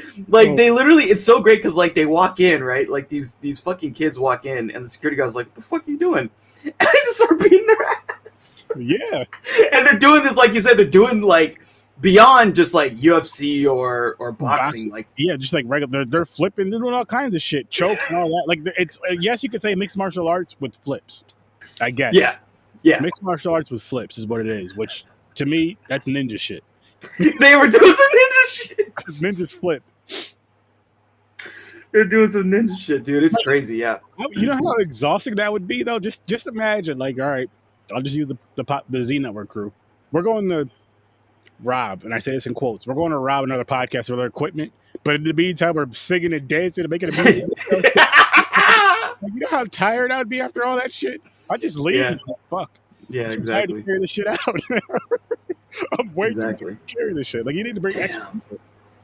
they literally, it's so great because, like, they walk in, right? Like, these fucking kids walk in, and the security guy's like, what the fuck are you doing? And they just start beating their ass. Yeah. And they're doing this, like you said, they're doing like beyond just like UFC or boxing. Like, yeah, just like regular, they're flipping, they're doing all kinds of shit, chokes and all that. Like, it's, yes, you could say mixed martial arts with flips, I guess. Yeah. Mixed martial arts with flips is what it is, which to me, that's ninja shit. They were doing some ninja shit. Ninjas flip. They're doing some ninja shit, dude. It's crazy, yeah. You know how exhausting that would be, though? Just imagine, like, all right, I'll just use the Z Network crew. We're going to rob, and I say this in quotes, we're going to rob another podcast with our equipment, but in the meantime, we're singing and dancing and making a music. You know how tired I would be after all that shit? I'd just leave. Yeah. Fuck. Yeah, I'm exactly. tired to carry this shit out. I'm way too tired to carry this shit. Like, you need to bring extra people.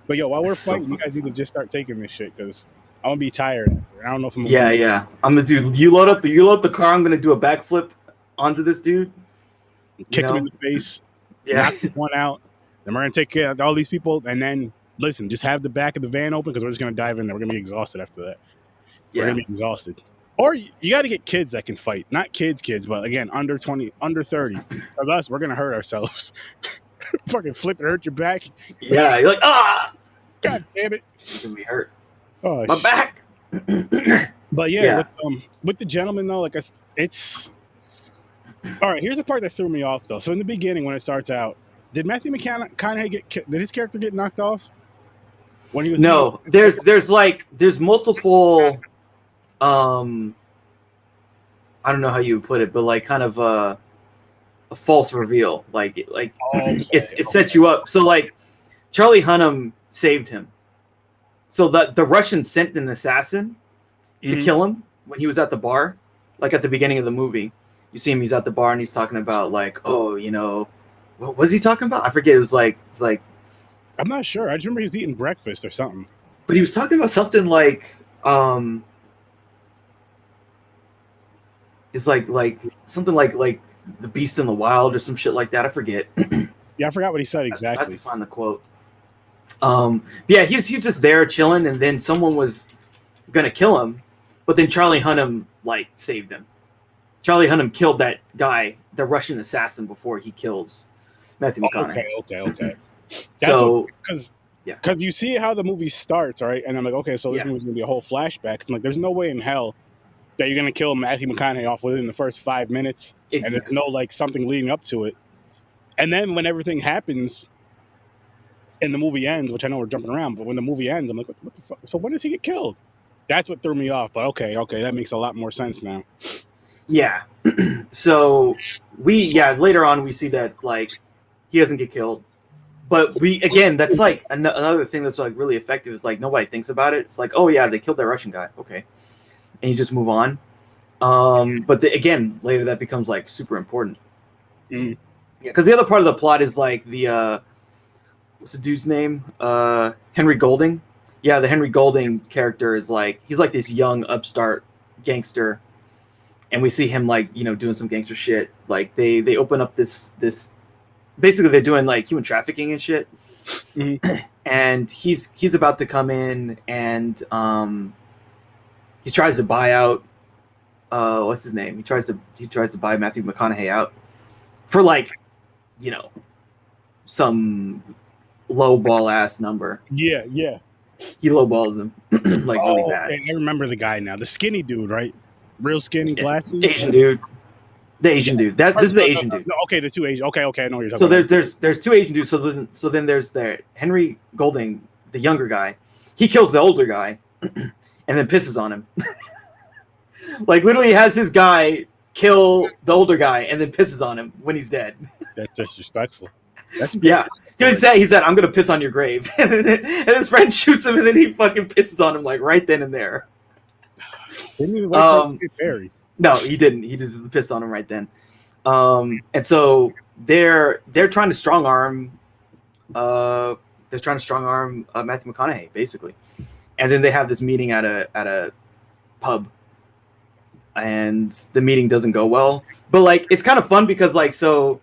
But yo, while we're fighting, you guys need to just start taking this shit, because I'm gonna be tired. I don't know if I'm gonna I'm gonna do, you load up the car, I'm gonna do a backflip onto this dude. Kick him in the face. Knock one out. Then we're gonna take care of all these people, and then listen, just have the back of the van open, because we're just gonna dive in there. We're gonna be exhausted after that. We're gonna be exhausted. Or you got to get kids that can fight. Not kids, but again, under 20, under 30. For us, we're going to hurt ourselves. Fucking flip and hurt your back. Yeah, you're like, ah! God damn it. You're going to be hurt. Oh, my back. But yeah. With the Gentlemen, though, like, it's... All right, here's the part that threw me off, though. So in the beginning, when it starts out, did Matthew McConaughey did his character get knocked off? When he was there's multiple... I don't know how you would put it, but like kind of a false reveal. It sets you up. So like Charlie Hunnam saved him. So the Russians sent an assassin to kill him when he was at the bar. Like at the beginning of the movie, you see him, he's at the bar and he's talking about like, oh, you know, what was he talking about? I forget. It's like I'm not sure. I just remember he was eating breakfast or something. But he was talking about something like it's like something like the beast in the wild or some shit like that. I forget. Yeah, I forgot what he said exactly. I have to find the quote. Yeah, he's just there chilling, and then someone was gonna kill him, but then Charlie Hunnam like saved him. Charlie Hunnam killed that guy, the Russian assassin, before he kills Matthew McConaughey. Okay. So because you see how the movie starts, right? And I'm like, okay, so this movie's gonna be a whole flashback. I'm like, there's no way in hell that you're gonna kill Matthew McConaughey off within the first 5 minutes, and there's no like something leading up to it. And then when everything happens and the movie ends, which I know we're jumping around, but when the movie ends, I'm like, what the fuck? So when does he get killed? That's what threw me off. But okay, that makes a lot more sense now. Yeah. So later on we see that like he doesn't get killed. But that's like another thing that's like really effective is like nobody thinks about it. It's like, oh yeah, they killed that Russian guy. Okay. and you just move on. But again, later that becomes like super important. Mm. Yeah, because the other part of the plot is like the what's the dude's name? Henry Golding. Yeah, the Henry Golding character is like, he's like this young upstart gangster, and we see him like, you know, doing some gangster shit. Like they open up this basically they're doing like human trafficking and shit. Mm-hmm. And he's about to come in, and he tries to buy out what's his name? He tries to buy Matthew McConaughey out for like, you know, some low ball ass number. Yeah. He lowballs him like really bad. I remember the guy now. The skinny dude, right? Real skinny, glasses. Asian dude. The Asian dude. This is the Asian dude. No, okay, the two Asian. Okay, I know what you're talking about. So there's two Asian dudes. So then there's the Henry Golding, the younger guy. He kills the older guy, and then pisses on him. Like literally has his guy kill the older guy, and then pisses on him when he's dead. That's disrespectful. Yeah. He said, "I'm gonna piss on your grave," and his friend shoots him, and then he fucking pisses on him like right then and there. Didn't even wait for him to get buried. No, he didn't. He just pissed on him right then. And so they're trying to strong arm. They're trying to strong arm Matthew McConaughey basically, and then they have this meeting at a pub, and the meeting doesn't go well. But like it's kind of fun because like so.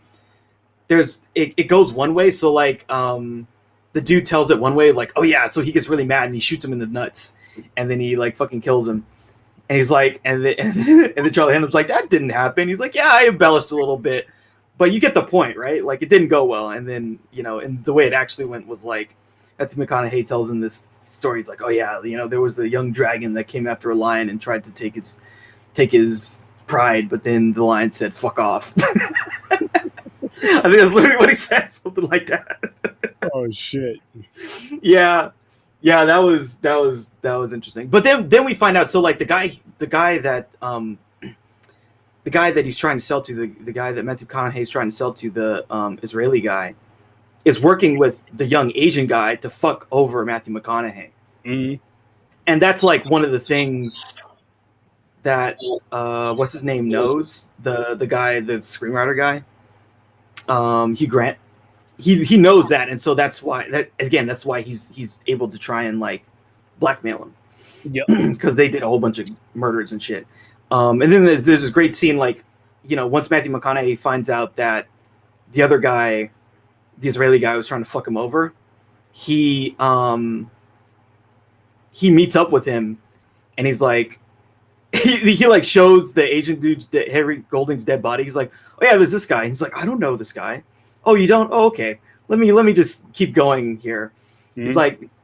It goes one way, so like the dude tells it one way, like, oh yeah, so he gets really mad and he shoots him in the nuts, and then he like fucking kills him, and he's like, and then Charlie Hunnam's like, that didn't happen. He's like, yeah, I embellished a little bit, but you get the point, right? Like it didn't go well, and then you know, and the way it actually went was like, Matthew McConaughey tells him this story. He's like, oh yeah, you know, there was a young dragon that came after a lion and tried to take his pride, but then the lion said, fuck off. I think that's literally what he said, something like that. Oh shit! Yeah, that was interesting. But then we find out. So like the guy that he's trying to sell to, the guy that Matthew McConaughey is trying to sell to, the Israeli guy, is working with the young Asian guy to fuck over Matthew McConaughey. Mm-hmm. And that's like one of the things that what's his name knows, the guy, the screenwriter guy. Hugh Grant, he knows that, and so that's why he's able to try and like blackmail him. Yep. Because they did a whole bunch of murders and shit. And then there's this great scene, like, you know, once Matthew McConaughey finds out that the other guy, the Israeli guy, was trying to fuck him over, he meets up with him, and he's like, he like shows the Asian dude's Henry Golding's dead body. He's like, oh yeah, there's this guy. And he's like, I don't know this guy. Oh, you don't? Oh, okay. Let me just keep going here. Mm-hmm.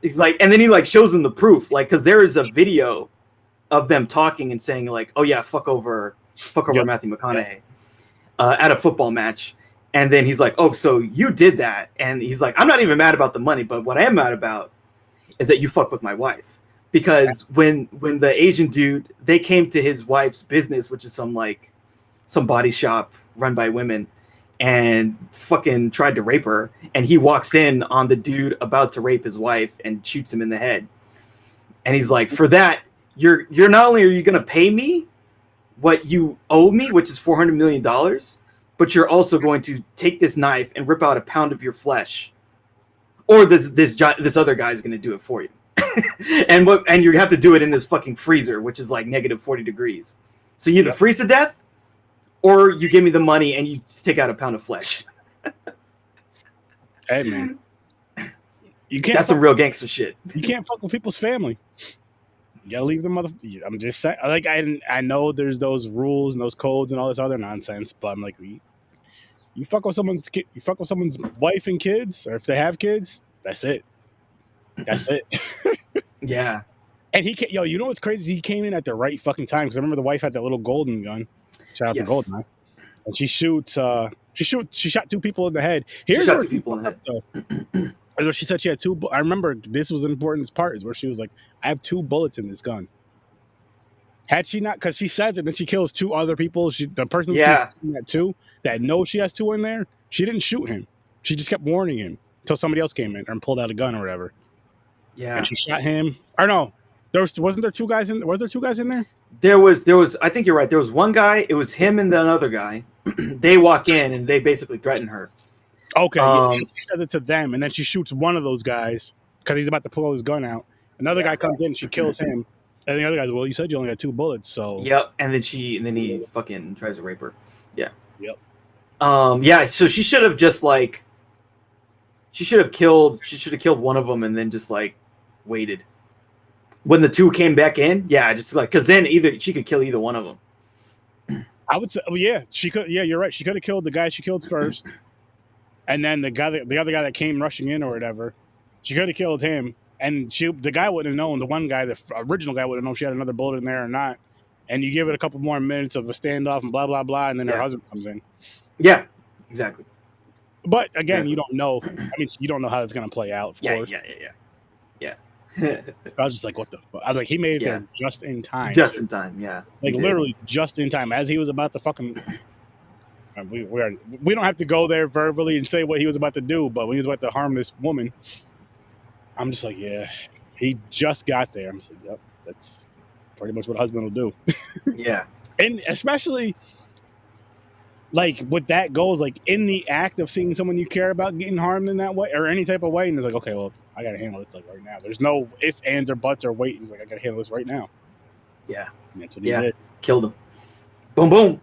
He's like, and then he like shows him the proof, like, because there is a video of them talking and saying like, oh yeah, fuck over yep. Matthew McConaughey at a football match. And then he's like, oh, so you did that. And he's like, I'm not even mad about the money, but what I am mad about is that you fuck with my wife. Because when the Asian dude, they came to his wife's business, which is some body shop run by women, and fucking tried to rape her, and he walks in on the dude about to rape his wife and shoots him in the head. And he's like, for that, you're not only are you gonna pay me what you owe me, which is $400 million, but you're also going to take this knife and rip out a pound of your flesh, or this other guy is gonna do it for you. and you have to do it in this fucking freezer, which is like negative 40 degrees. So you either freeze to death, or you give me the money and you take out a pound of flesh. Hey man, you can't. That's some real gangster shit. You can't fuck with people's family. You gotta leave them I'm just saying. Like I know there's those rules and those codes and all this other nonsense, but I'm like, you fuck with someone's wife and kids, or if they have kids, that's it. That's it. Yeah. And you know what's crazy? He came in at the right fucking time, because I remember the wife had that little golden gun. Shout out to Goldeneye. And she shot two people in the head. Here's where people in the head. She said she had two. I remember this was the important part, is where she was like, I have 2 bullets in this gun. Had she not, because she says it, then she kills 2 other people. The person she's at 2 that knows she has 2 in there, she didn't shoot him. She just kept warning him until somebody else came in and pulled out a gun or whatever. Yeah. And she shot him. Or no. Wasn't there two guys in? Was there two guys in there? There was. I think you're right. There was one guy. It was him and another guy. They walk in and they basically threaten her. Okay, she says it to them, and then she shoots one of those guys because he's about to pull his gun out. Another guy comes in, she kills him, and the other guy's, well, you said you only had 2 bullets, so. Yep, and then he fucking tries to rape her. Yeah. Yep. Yeah. So she should have just like. She should have killed one of them and then just like waited. When the 2 came back in, yeah, just like because then she could kill either one of them. I would say, she could. Yeah, you're right. She could have killed the guy she killed first. And then the other guy that came rushing in or whatever, she could have killed him, and the guy wouldn't have known. The one guy, the original guy, wouldn't have known she had another bullet in there or not. And you give it a couple more minutes of a standoff and blah blah blah, and then her husband comes in. Yeah, exactly. But again, you don't know. I mean, you don't know how it's gonna play out. Of course. Yeah. I was just like, what the fuck? I was like, he made it there just in time. Just in time, yeah. Like literally just in time, as he was about to fucking. We don't have to go there verbally and say what he was about to do, but when he was about to harm this woman, I'm just like, yeah, he just got there. I'm just like, yep, that's pretty much what a husband will do. Yeah. And especially, like, with that goes, like, in the act of seeing someone you care about getting harmed in that way, or any type of way, and it's like, okay, well, I gotta handle this, like, right now. There's no ifs, ands, or buts, or wait. He's like, I gotta handle this right now. Yeah. And that's what he did. Killed him. Boom, boom.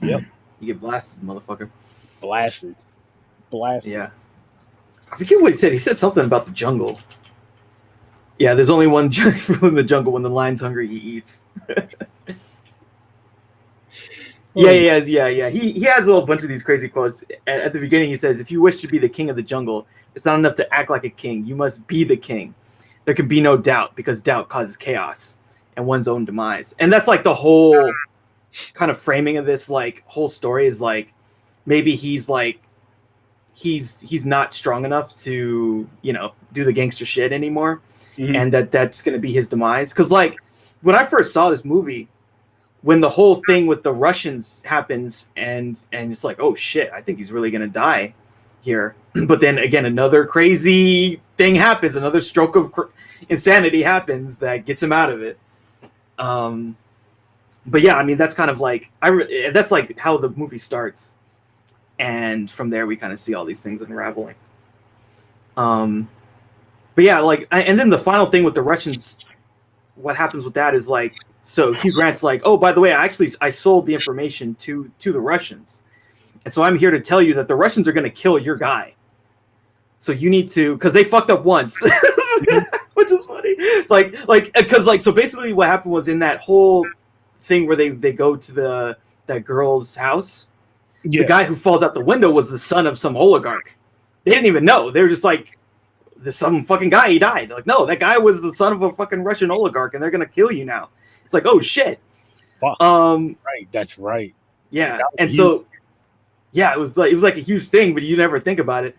Yep. You get blasted, motherfucker. Blasted. Yeah. I forget what he said. He said something about the jungle. Yeah, there's only one jungle in the jungle. When the lion's hungry, he eats. Yeah. He has a little bunch of these crazy quotes. At the beginning, he says, if you wish to be the king of the jungle, it's not enough to act like a king. You must be the king. There can be no doubt, because doubt causes chaos and one's own demise. And that's like the whole kind of framing of this like whole story is like maybe he's like he's not strong enough to, you know, do the gangster shit anymore. Mm-hmm. And that's going to be his demise. Because like when I first saw this movie, when the whole thing with the Russians happens and it's like, oh shit, I think he's really going to die here. But then again, another crazy thing happens, another stroke of insanity happens that gets him out of it. But yeah, I mean, that's kind of like that's like how the movie starts, and from there we kind of see all these things unraveling. But yeah, like, and then the final thing with the Russians, what happens with that is like, so Hugh Grant's like, oh, by the way, I sold the information to the Russians, and so I'm here to tell you that the Russians are going to kill your guy. So you need to, because they fucked up once, which is funny. Like, because like, so basically what happened was in that whole thing where they go to that girl's house, the guy who falls out the window was the son of some oligarch. They didn't even know. They were just like, some fucking guy, he died. Like, no, that guy was the son of a fucking Russian oligarch, and they're gonna kill you now. It's like, oh shit. Right, that's right. Yeah, and so yeah, it was like a huge thing, but you never think about it.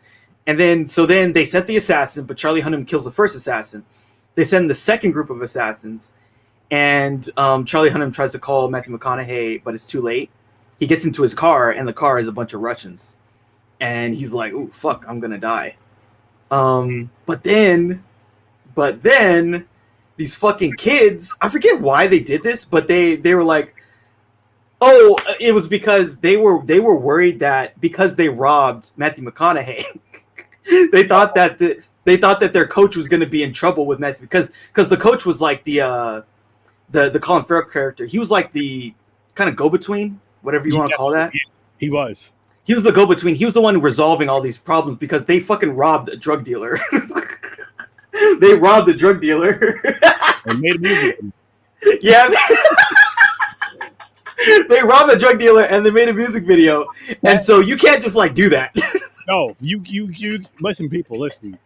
And then they sent the assassin, but Charlie Hunnam kills the first assassin. They send the second group of assassins, and Charlie Hunnam tries to call Matthew McConaughey, but it's too late. He gets into his car, and the car is a bunch of Russians, and he's like, "Ooh, fuck, I'm gonna die." But then these fucking kids, I forget why they did this, but they were like, oh, it was because they were worried that because they robbed Matthew McConaughey, they thought that their coach was going to be in trouble with Matthew, because the coach was like the Colin Farrell character. He was like the kind of go-between, whatever you want to call that. He was. He was the go-between. He was the one resolving all these problems because they fucking robbed a drug dealer. They robbed a drug dealer. They made a movie. Yeah. They robbed a drug dealer and they made a music video. And so you can't just like do that. No, you listen, people, listen.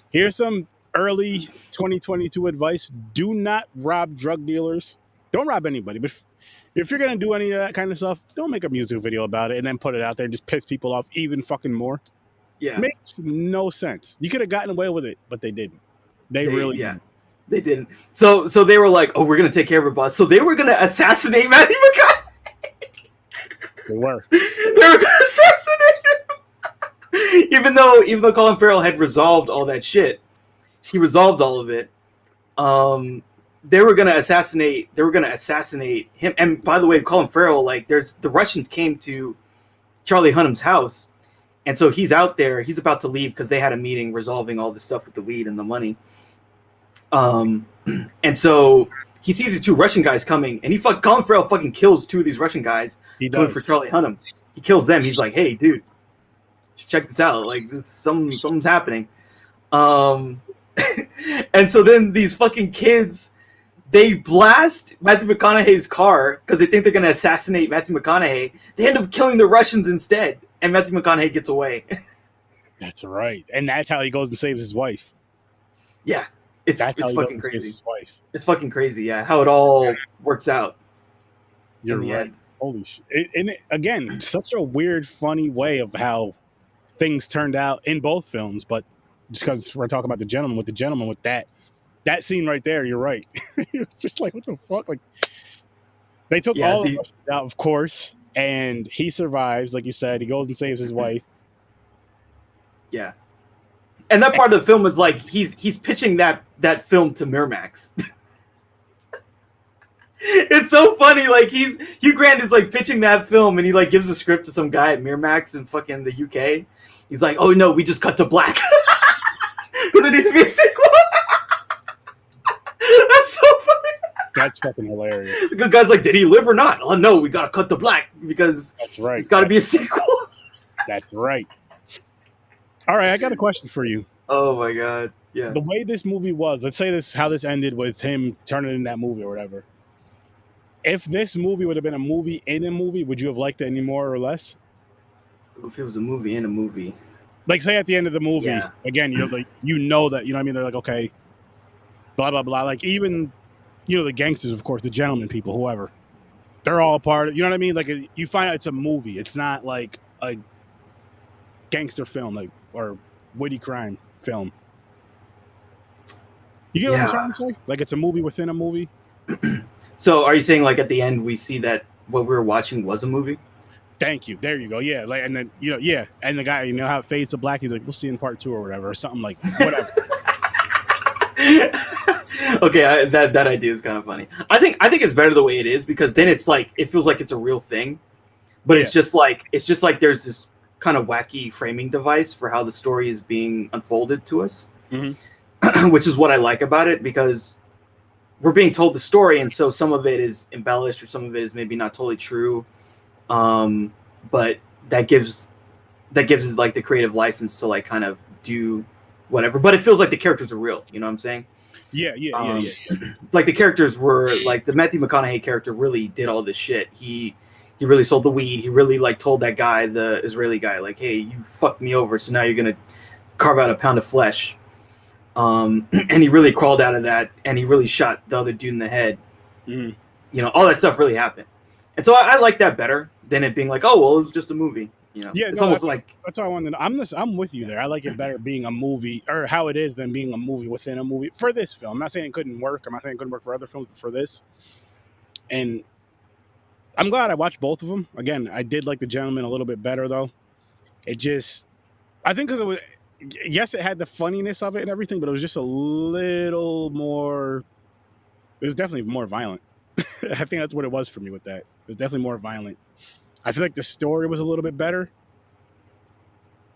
Here's some early 2022 advice. Do not rob drug dealers. Don't rob anybody. But if you're going to do any of that kind of stuff, don't make a music video about it and then put it out there and just piss people off even fucking more. Yeah. It makes no sense. You could have gotten away with it, but they didn't. They really didn't. They didn't. So they were like, oh, we're going to take care of our boss. So they were going to assassinate Matthew McConaughey. They were. They were going to assassinate him. Even though Colin Farrell had resolved all that shit. He resolved all of it. They were gonna assassinate him. And by the way, Colin Farrell, like, the Russians came to Charlie Hunnam's house, and so he's out there. He's about to leave because they had a meeting resolving all this stuff with the weed and the money. And so he sees these two Russian guys coming, and Colin Farrell fucking kills two of these Russian guys coming for Charlie Hunnam. He kills them. He's like, "Hey, dude, check this out. Like, something's happening." And so then these fucking kids, they blast Matthew McConaughey's car because they think they're gonna assassinate Matthew McConaughey. They end up killing the Russians instead, and Matthew McConaughey gets away. That's right, and that's how he goes and saves his wife. Yeah. It's fucking crazy. It's fucking crazy, yeah. How it all works out in the end. Holy shit! And again, such a weird, funny way of how things turned out in both films. But just because we're talking about the gentleman with that scene right there, you're right. It's just like, what the fuck? Like, they took all of us out, of course, and he survives. Like you said, he goes and saves his wife. Yeah. And that part of the film is like he's pitching that film to Miramax. It's so funny. Like, Hugh Grant is like pitching that film, and he like gives a script to some guy at Miramax in fucking the UK. He's like, "Oh no, we just cut to black because there needs to be a sequel." That's so funny. That's fucking hilarious. The good guy's like, "Did he live or not?" "Oh no, we gotta cut to black because that's right. It's got to be a sequel." That's right. All right, I got a question for you. Oh my god, yeah. The way this movie was, let's say how this ended with him turning in that movie or whatever. If this movie would have been a movie in a movie, would you have liked it any more or less? If it was a movie in a movie. Like, say at the end of the movie, again, you're like, you know that, you know what I mean? They're like, okay, blah, blah, blah. Like, even, you know, the gangsters, of course, the gentlemen people, whoever. They're all part of, you know what I mean? Like, you find out it's a movie. It's not like a gangster film, like, or witty crime film. You get what I'm trying to say? Like, it's a movie within a movie. So are you saying, like, at the end we see that what we were watching was a movie? Thank you. There you go. Yeah. Like, and then, you know, yeah. And the guy, you know how it fades to black? He's like, we'll see in part 2 or whatever, or something like whatever. Okay, that idea is kind of funny. I think it's better the way it is, because then it's like, it feels like it's a real thing. But it's just like there's this kind of wacky framing device for how the story is being unfolded to us, which is what I like about it, because we're being told the story, and so some of it is embellished or some of it is maybe not totally true, but that gives it like the creative license to like kind of do whatever. But it feels like the characters are real. You know what I'm saying? Yeah. Like, the characters were like, the Matthew McConaughey character really did all this shit. He really sold the weed. He really like told that guy, the Israeli guy, like, "Hey, you fucked me over, so now you're gonna carve out a pound of flesh." And he really crawled out of that, and he really shot the other dude in the head. You know, all that stuff really happened, and so I like that better than it being like, "Oh, well, it was just a movie." You know, yeah, it's almost like, that's all I wanted to know. I'm with you there. I like it better being a movie, or how it is, than being a movie within a movie for this film. I'm not saying it couldn't work. I'm not saying it couldn't work for other films, but for this, and I'm glad I watched both of them. Again, I did like The Gentleman a little bit better, though. It just, I think because it was, yes, it had the funniness of it and everything, but it was just a little more, it was definitely more violent. I think that's what it was for me with that. It was definitely more violent. I feel like the story was a little bit better.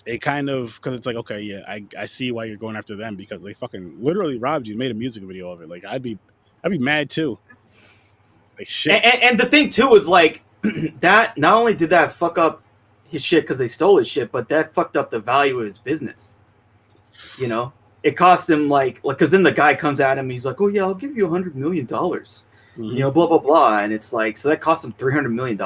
It kind of, because it's like, okay, yeah, I see why you're going after them, because they fucking literally robbed you and made a music video of it. Like, I'd be mad too. Like, shit. And the thing too is like, that not only did that fuck up his shit because they stole his shit, but that fucked up the value of his business. You know, it cost him like, because then the guy comes at him, and he's like, "Oh yeah, I'll give you $100 million." You know, blah blah blah, and it's like, so that cost him $300 million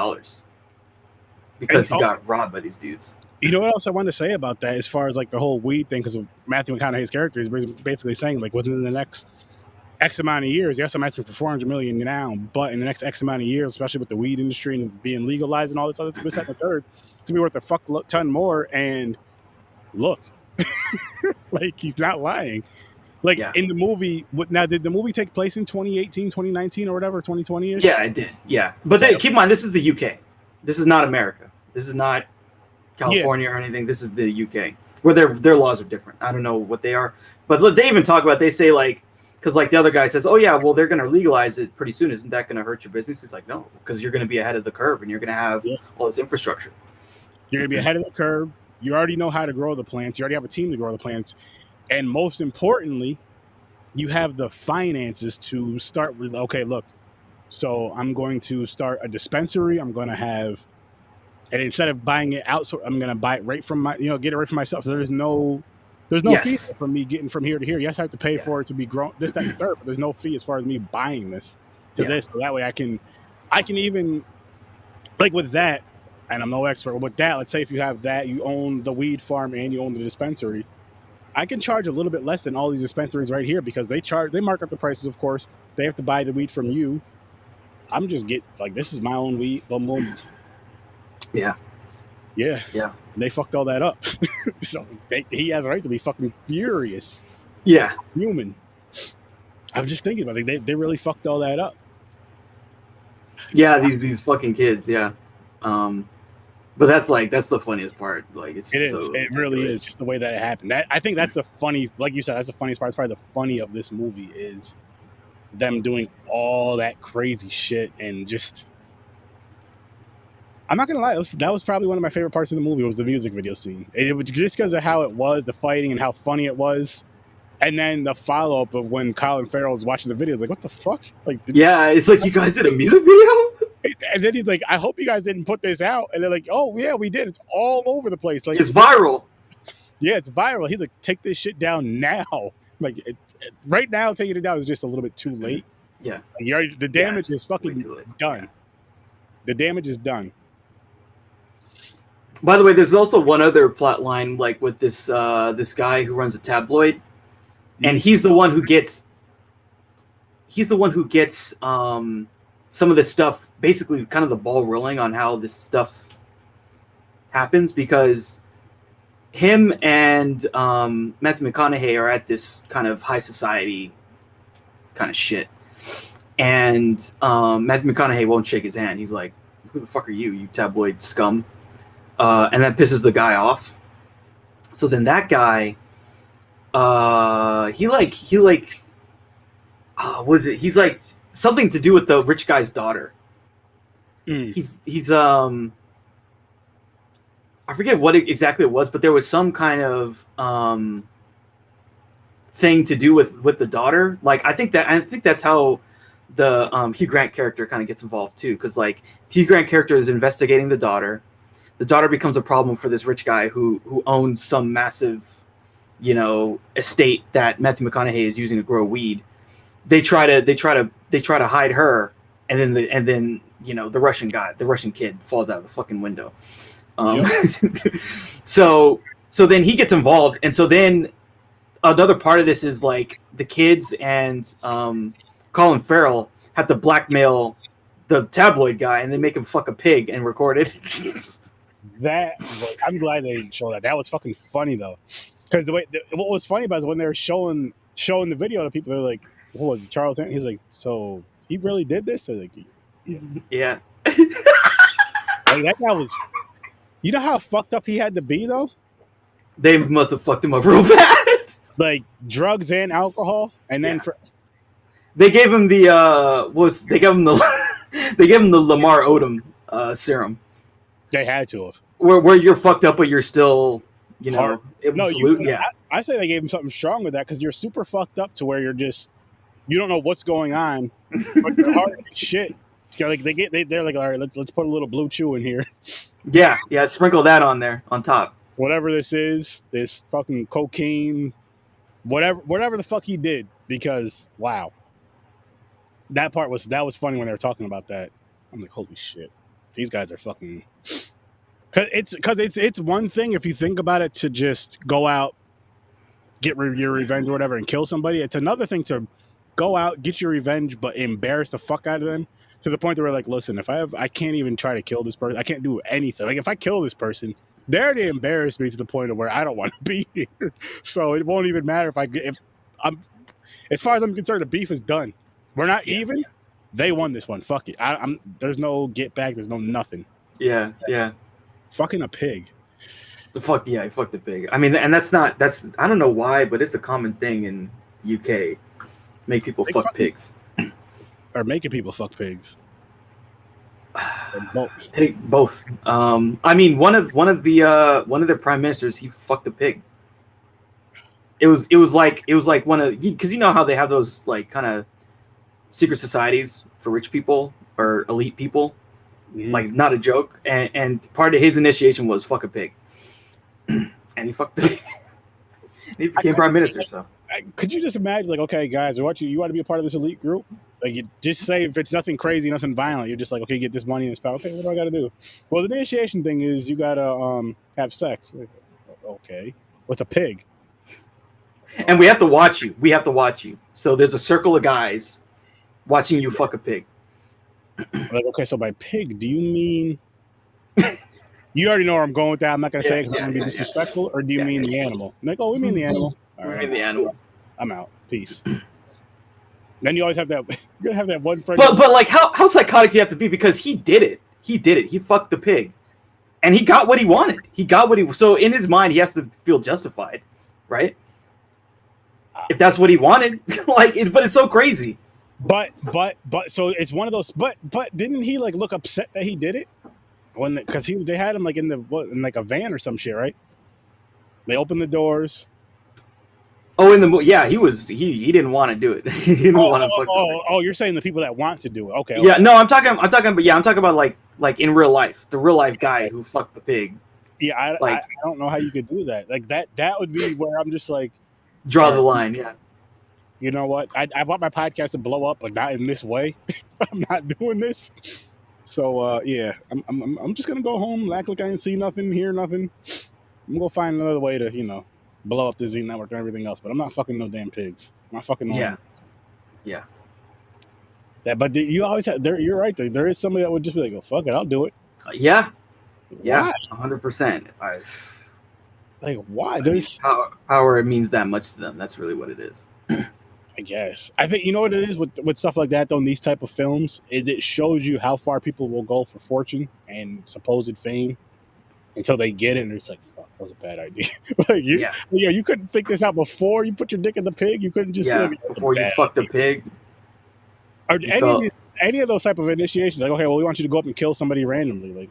because he got robbed by these dudes. You know what else I wanted to say about that, as far as like the whole weed thing, because of Matthew McConaughey's character, he's basically saying, like, within the next X amount of years, yes, I'm asking for $400 million now, but in the next X amount of years, especially with the weed industry and being legalized and all this other stuff, this, that, and the third, to be worth a fuck ton more. And look, like, he's not lying. Like, in the movie, now, did the movie take place in 2018, 2019, or whatever, 2020-ish? Yeah, it did. Yeah, but keep in mind, this is the UK. This is not America. This is not California or anything. This is the UK, where their laws are different. I don't know what they are, but they even talk about. They say, like, because like the other guy says, oh yeah, well they're gonna legalize it pretty soon. Isn't that gonna hurt your business? He's like, no, because you're gonna be ahead of the curve and you're gonna have all this infrastructure. You're gonna be ahead of the curve. You already know how to grow the plants. You already have a team to grow the plants, and most importantly, you have the finances to start with. Okay, look, so I'm going to start a dispensary. I'm going to have, and instead of buying it out, so I'm going to buy it right from my, get it right from myself. So there's no fee for me getting from here to here. Yes, I have to pay for it to be grown, this, that, and third, but there's no fee as far as me buying this to this. So that way I can even, like with that, and I'm no expert, but with that, let's say if you have that, you own the weed farm and you own the dispensary, I can charge a little bit less than all these dispensaries right here because they mark up the prices, of course. They have to buy the weed from you. I'm just this is my own weed. Yeah. And they fucked all that up. So he has a right to be fucking furious. Yeah. Human. I was just thinking about it. They really fucked all that up. Yeah, these fucking kids, yeah. But that's the funniest part. Like it's just so it really is just the way that it happened. I think that's the funny, like you said, that's the funniest part. It's probably the funny of this movie is them doing all that crazy shit and just. I'm not gonna lie, that was probably one of my favorite parts of the movie was the music video scene. It was just because of how it was, the fighting and how funny it was. And then the follow-up of when Colin Farrell was watching the video, like, what the fuck? Like, it's like, you guys did a music video? And then he's like, I hope you guys didn't put this out. And they're like, oh, yeah, we did. It's all over the place. Like, it's viral. Yeah, it's viral. He's like, take this shit down now. Like, right now, taking it down is just a little bit too late. Yeah. The damage is fucking done. Yeah. The damage is done. By the way, there's also one other plot line, like with this guy who runs a tabloid, and he's the one who gets some of this stuff, basically kind of the ball rolling on how this stuff happens, because him and Matthew McConaughey are at this kind of high society kind of shit, and Matthew McConaughey won't shake his hand. He's like, who the fuck are you, you tabloid scum? And that pisses the guy off. So then that guy, what is it? He's like something to do with the rich guy's daughter. He's I forget what exactly it was, but there was some kind of thing to do with the daughter. Like I think that's how the Hugh Grant character kind of gets involved too, because like Hugh Grant character is investigating the daughter. The daughter becomes a problem for this rich guy who owns some massive, estate that Matthew McConaughey is using to grow weed. They try to hide her, and then the Russian kid falls out of the fucking window. So then he gets involved, and so then another part of this is like the kids and Colin Farrell have to blackmail the tabloid guy, and they make him fuck a pig and record it. I'm glad they didn't show that. That was fucking funny though, because what was funny about it is when they were showing the video to people, they're like, "What was it, Charles?" He's like, "So he really did this?" They're like, "Yeah." Like, that guy was. You know how fucked up he had to be though. They must have fucked him up real bad. Like drugs and alcohol, and then they gave him the they gave him the Lamar Odom serum. They had to have. Where you're fucked up, but you're still, absolute. I say they gave him something strong with that, because you're super fucked up to where you don't know what's going on, but you're hard as shit. Like they're like, all right, let's put a little blue chew in here. Yeah, sprinkle that on there on top. Whatever this is, this fucking cocaine, whatever the fuck he did, because wow, that was funny when they were talking about that. I'm like, holy shit. These guys are fucking. Because it's one thing if you think about it to just go out, get your revenge or whatever, and kill somebody. It's another thing to go out, get your revenge, but embarrass the fuck out of them to the point where like, listen, I can't even try to kill this person. I can't do anything. Like if I kill this person, they already embarrassed me to the point of where I don't want to be here. So it won't even matter if I'm. As far as I'm concerned, the beef is done. We're not even. They won this one. Fuck it. There's no get back. There's no nothing. Yeah. Fucking a pig. Fuck yeah, he fucked a pig. I mean, and that's I don't know why, but it's a common thing in UK. Make people fuck pigs. Or making people fuck pigs. Both. I mean, one of their prime ministers, he fucked a pig. It was like one of, because you know how they have those like kind of secret societies for rich people or elite people, like not a joke. And part of his initiation was fuck a pig, and he fucked the pig. He became prime minister. So could you just imagine, like, okay, guys, you want to be a part of this elite group? Like, you just say if it's nothing crazy, nothing violent, you're just like, okay, get this money and this power. Okay, what do I got to do? Well, the initiation thing is you got to have sex. Like, okay, with a pig. And we have to watch you. We have to watch you. So there's a circle of guys watching you fuck a pig. Like, okay, so by pig, do you mean... You already know where I'm going with that. I'm not going to say it because I'm going to be disrespectful. Or do you mean the animal? I'm like, oh, we mean the animal. All right. We mean the animal. I'm out. Peace. Then you always have that. You're gonna have that one friend. But like, how psychotic do you have to be? Because he did it. He did it. He fucked the pig, and he got what he wanted. He got what he. So in his mind, he has to feel justified, right? If that's what he wanted, but it's so crazy. But so it's one of those. But didn't he like look upset that he did it? Because they had him like in like a van or some shit, right? They opened the doors. Oh, he didn't want to do it. He didn't want to. Oh, you're saying the people that want to do it? Okay. Yeah, no, I'm talking about like in real life, the real life guy who fucked the pig. Yeah, I don't know how you could do that. Like that would be where I'm just like, draw the line. Yeah. You know what? I want my podcast to blow up, but not in this way. I'm not doing this. So yeah, I'm just gonna go home, act like I didn't see nothing, hear nothing. I'm gonna find another way to blow up the Z Network and everything else. But I'm not fucking no damn pigs. I'm not fucking no. Yeah. But you always have there. You're right. There is somebody that would just be like, "Oh fuck it, I'll do it." Yeah. 100%. Like why? There's power. It means that much to them. That's really what it is. I guess. I think you know what it is with stuff like that though. In these type of films, is it shows you how far people will go for fortune and supposed fame until they get it, and it's like, fuck, that was a bad idea. You couldn't think this out before you put your dick in the pig. You couldn't just before you fucked the pig. Or any of those type of initiations, like, okay, well, we want you to go up and kill somebody randomly, like.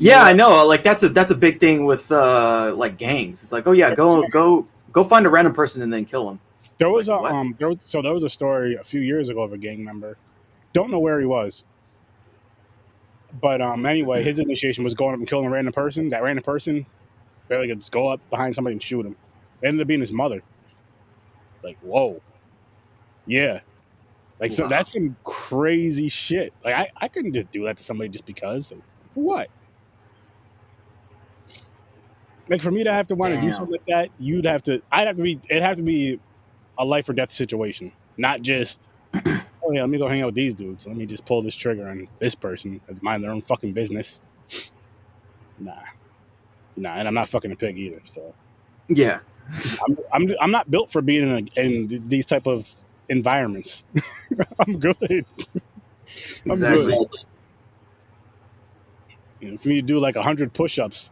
I know. Like that's a big thing with like gangs. It's like, oh yeah, go find a random person and then kill them. There was a story a few years ago of a gang member. Don't know where he was. But anyway, his initiation was going up and killing a random person. That random person barely could just go up behind somebody and shoot him. It ended up being his mother. Like, whoa. Yeah. Like, so that's some crazy shit. Like, I couldn't just do that to somebody just because. Like, for what? Like, for me to have to want to do something like that, it'd have to be a life or death situation. Not just, oh yeah, let me go hang out with these dudes. Let me just pull this trigger on this person that's mind their own fucking business. Nah, and I'm not fucking a pig either. So yeah, I'm not built for being in these type of environments. I'm good. Exactly. Good. For me to do like 100 push-ups,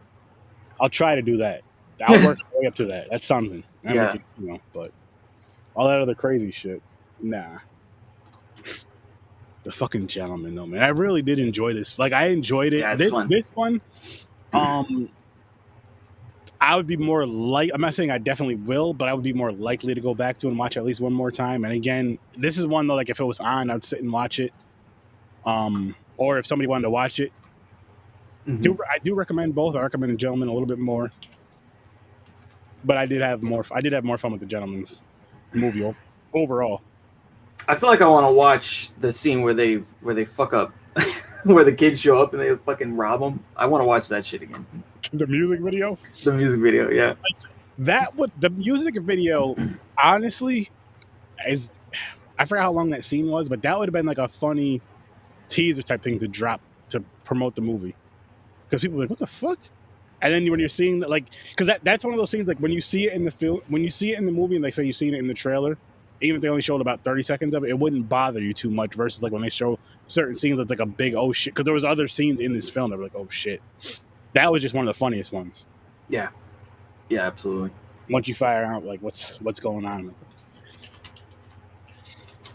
I'll try to do that. I'll work my way up to that. That's something. But all that other crazy shit, nah. The fucking Gentlemen, though, man. I really did enjoy this. Like, I enjoyed it. Yeah, this one, I would be more I'm not saying I definitely will, but I would be more likely to go back to and watch at least one more time. And again, this is one though, like if it was on, I would sit and watch it. Or if somebody wanted to watch it, I do recommend both. I recommend the Gentlemen a little bit more, but I did have more fun with the Gentlemen movie overall. I feel like I want to watch the scene where they fuck up, where the kids show up and they fucking rob them. I want to watch that shit again. The music video? The music video, yeah. The music video, honestly, I forgot how long that scene was, but that would have been like a funny teaser type thing to drop to promote the movie. Because people are like, what the fuck? And then when you're seeing that, like, because that's one of those scenes, like when you see it in the film, when you see it in the movie, and like say you've seen it in the trailer, even if they only showed about 30 seconds of it, it wouldn't bother you too much versus like when they show certain scenes, it's like a big oh shit. Because there was other scenes in this film that were like, oh shit. That was just one of the funniest ones. Yeah. Yeah, absolutely. Once you fire out like what's going on.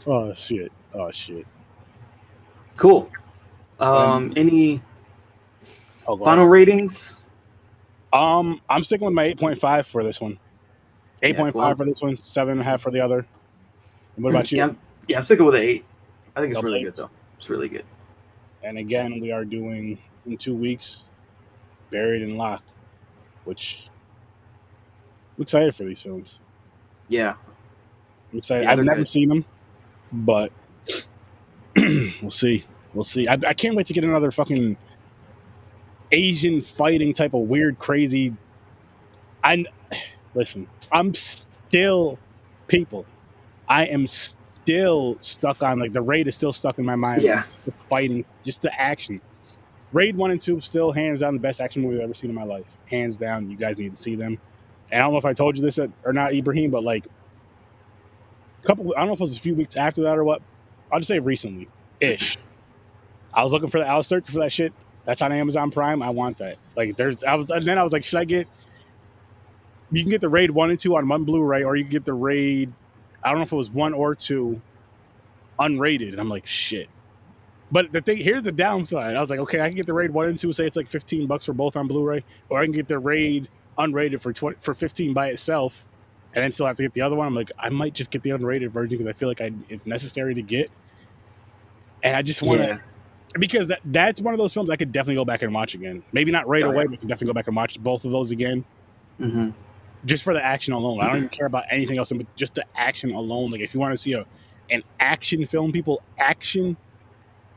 Oh shit! Oh shit! Cool. And Any oh, go final ahead. ratings? I'm sticking with my 8.5 for this one. Yeah, 8.5 for this one. 7.5 for the other. And what about you? I'm sticking with an 8. I think it's Double really good eights. though. It's really good. And again, we are doing in 2 weeks, Buried and Locked, which I'm excited for these films. Yeah. I'm excited. Yeah, I've they're never good. seen them, but we'll see. We'll see. I can't wait to get another fucking Asian fighting type of weird, crazy. I listen. I'm still people. I am still stuck on like the raid is still stuck in my mind. Yeah. Just the fighting, just the action. Raid 1 and 2 still hands down the best action movie I've ever seen in my life. Hands down. You guys need to see them. And I don't know if I told you this or not, Ibrahim, but like I don't know if it was a few weeks after that or what. I'll just say recently ish. I was searching for that shit. That's on Amazon Prime. I want that. Like I was like, should I get, you can get the Raid 1 and 2 on one Blu-ray, or you can get the Raid, I don't know if it was 1 or 2 unrated. And I'm like, shit. But the thing, here's the downside. I was like, okay, I can get the Raid 1 and 2, say it's like $15 for both on Blu-ray, or I can get the Raid unrated for 15 by itself, and then still have to get the other one. I'm like, I might just get the unrated version because I feel like it's necessary to get. And I just want to, because that's one of those films I could definitely go back and watch again. Maybe not right away, but I can definitely go back and watch both of those again. Mm-hmm. Just for the action alone. I don't even care about anything else, but just the action alone. Like if you want to see an action film, people, action,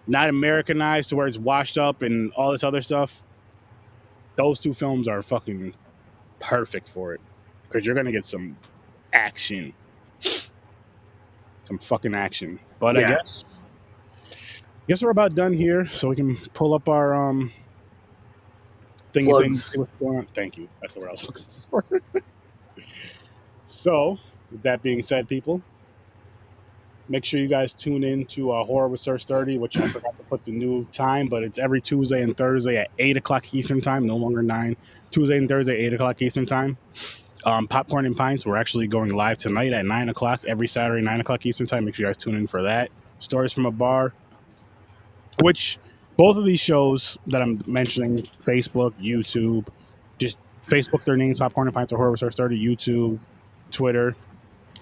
not Americanized to where it's washed up and all this other stuff, those two films are fucking perfect for it. Because you're going to get some action. Some fucking action. But I guess we're about done here, so we can pull up our thingy things. What's going on. Thank you. That's the word I was looking for. So, with that being said, people, make sure you guys tune in to Horror with Sir Sturdy, which I forgot to put the new time, but it's every Tuesday and Thursday at 8 o'clock Eastern Time, no longer 9. Tuesday and Thursday, 8 o'clock Eastern Time. Popcorn and Pints, we're actually going live tonight at 9 o'clock, every Saturday, 9 o'clock Eastern Time. Make sure you guys tune in for that. Stories from a Bar, which both of these shows that I'm mentioning, Facebook, YouTube, just Facebook, their names, Popcorn and Pints or Horror with Sir Sturdy, YouTube, Twitter,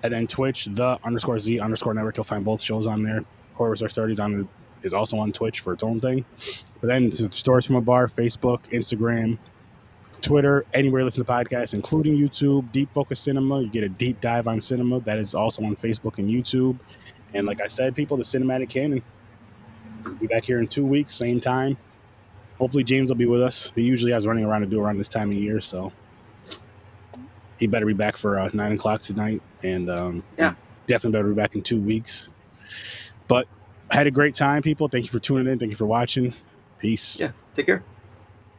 and then Twitch, _Z_network. You'll find both shows on there. Horror with Sir Sturdy is also on Twitch for its own thing. But then Stories from a Bar, Facebook, Instagram, Twitter, anywhere you listen to podcasts, including YouTube, Deep Focus Cinema. You get a deep dive on cinema. That is also on Facebook and YouTube. And like I said, people, the Cinematic Canon. We'll be back here in 2 weeks, same time. Hopefully James will be with us. He usually has running around to do around this time of year, so he better be back for 9 o'clock tonight. And definitely better be back in 2 weeks. But I had a great time, people. Thank you for tuning in. Thank you for watching. Peace. Yeah, take care.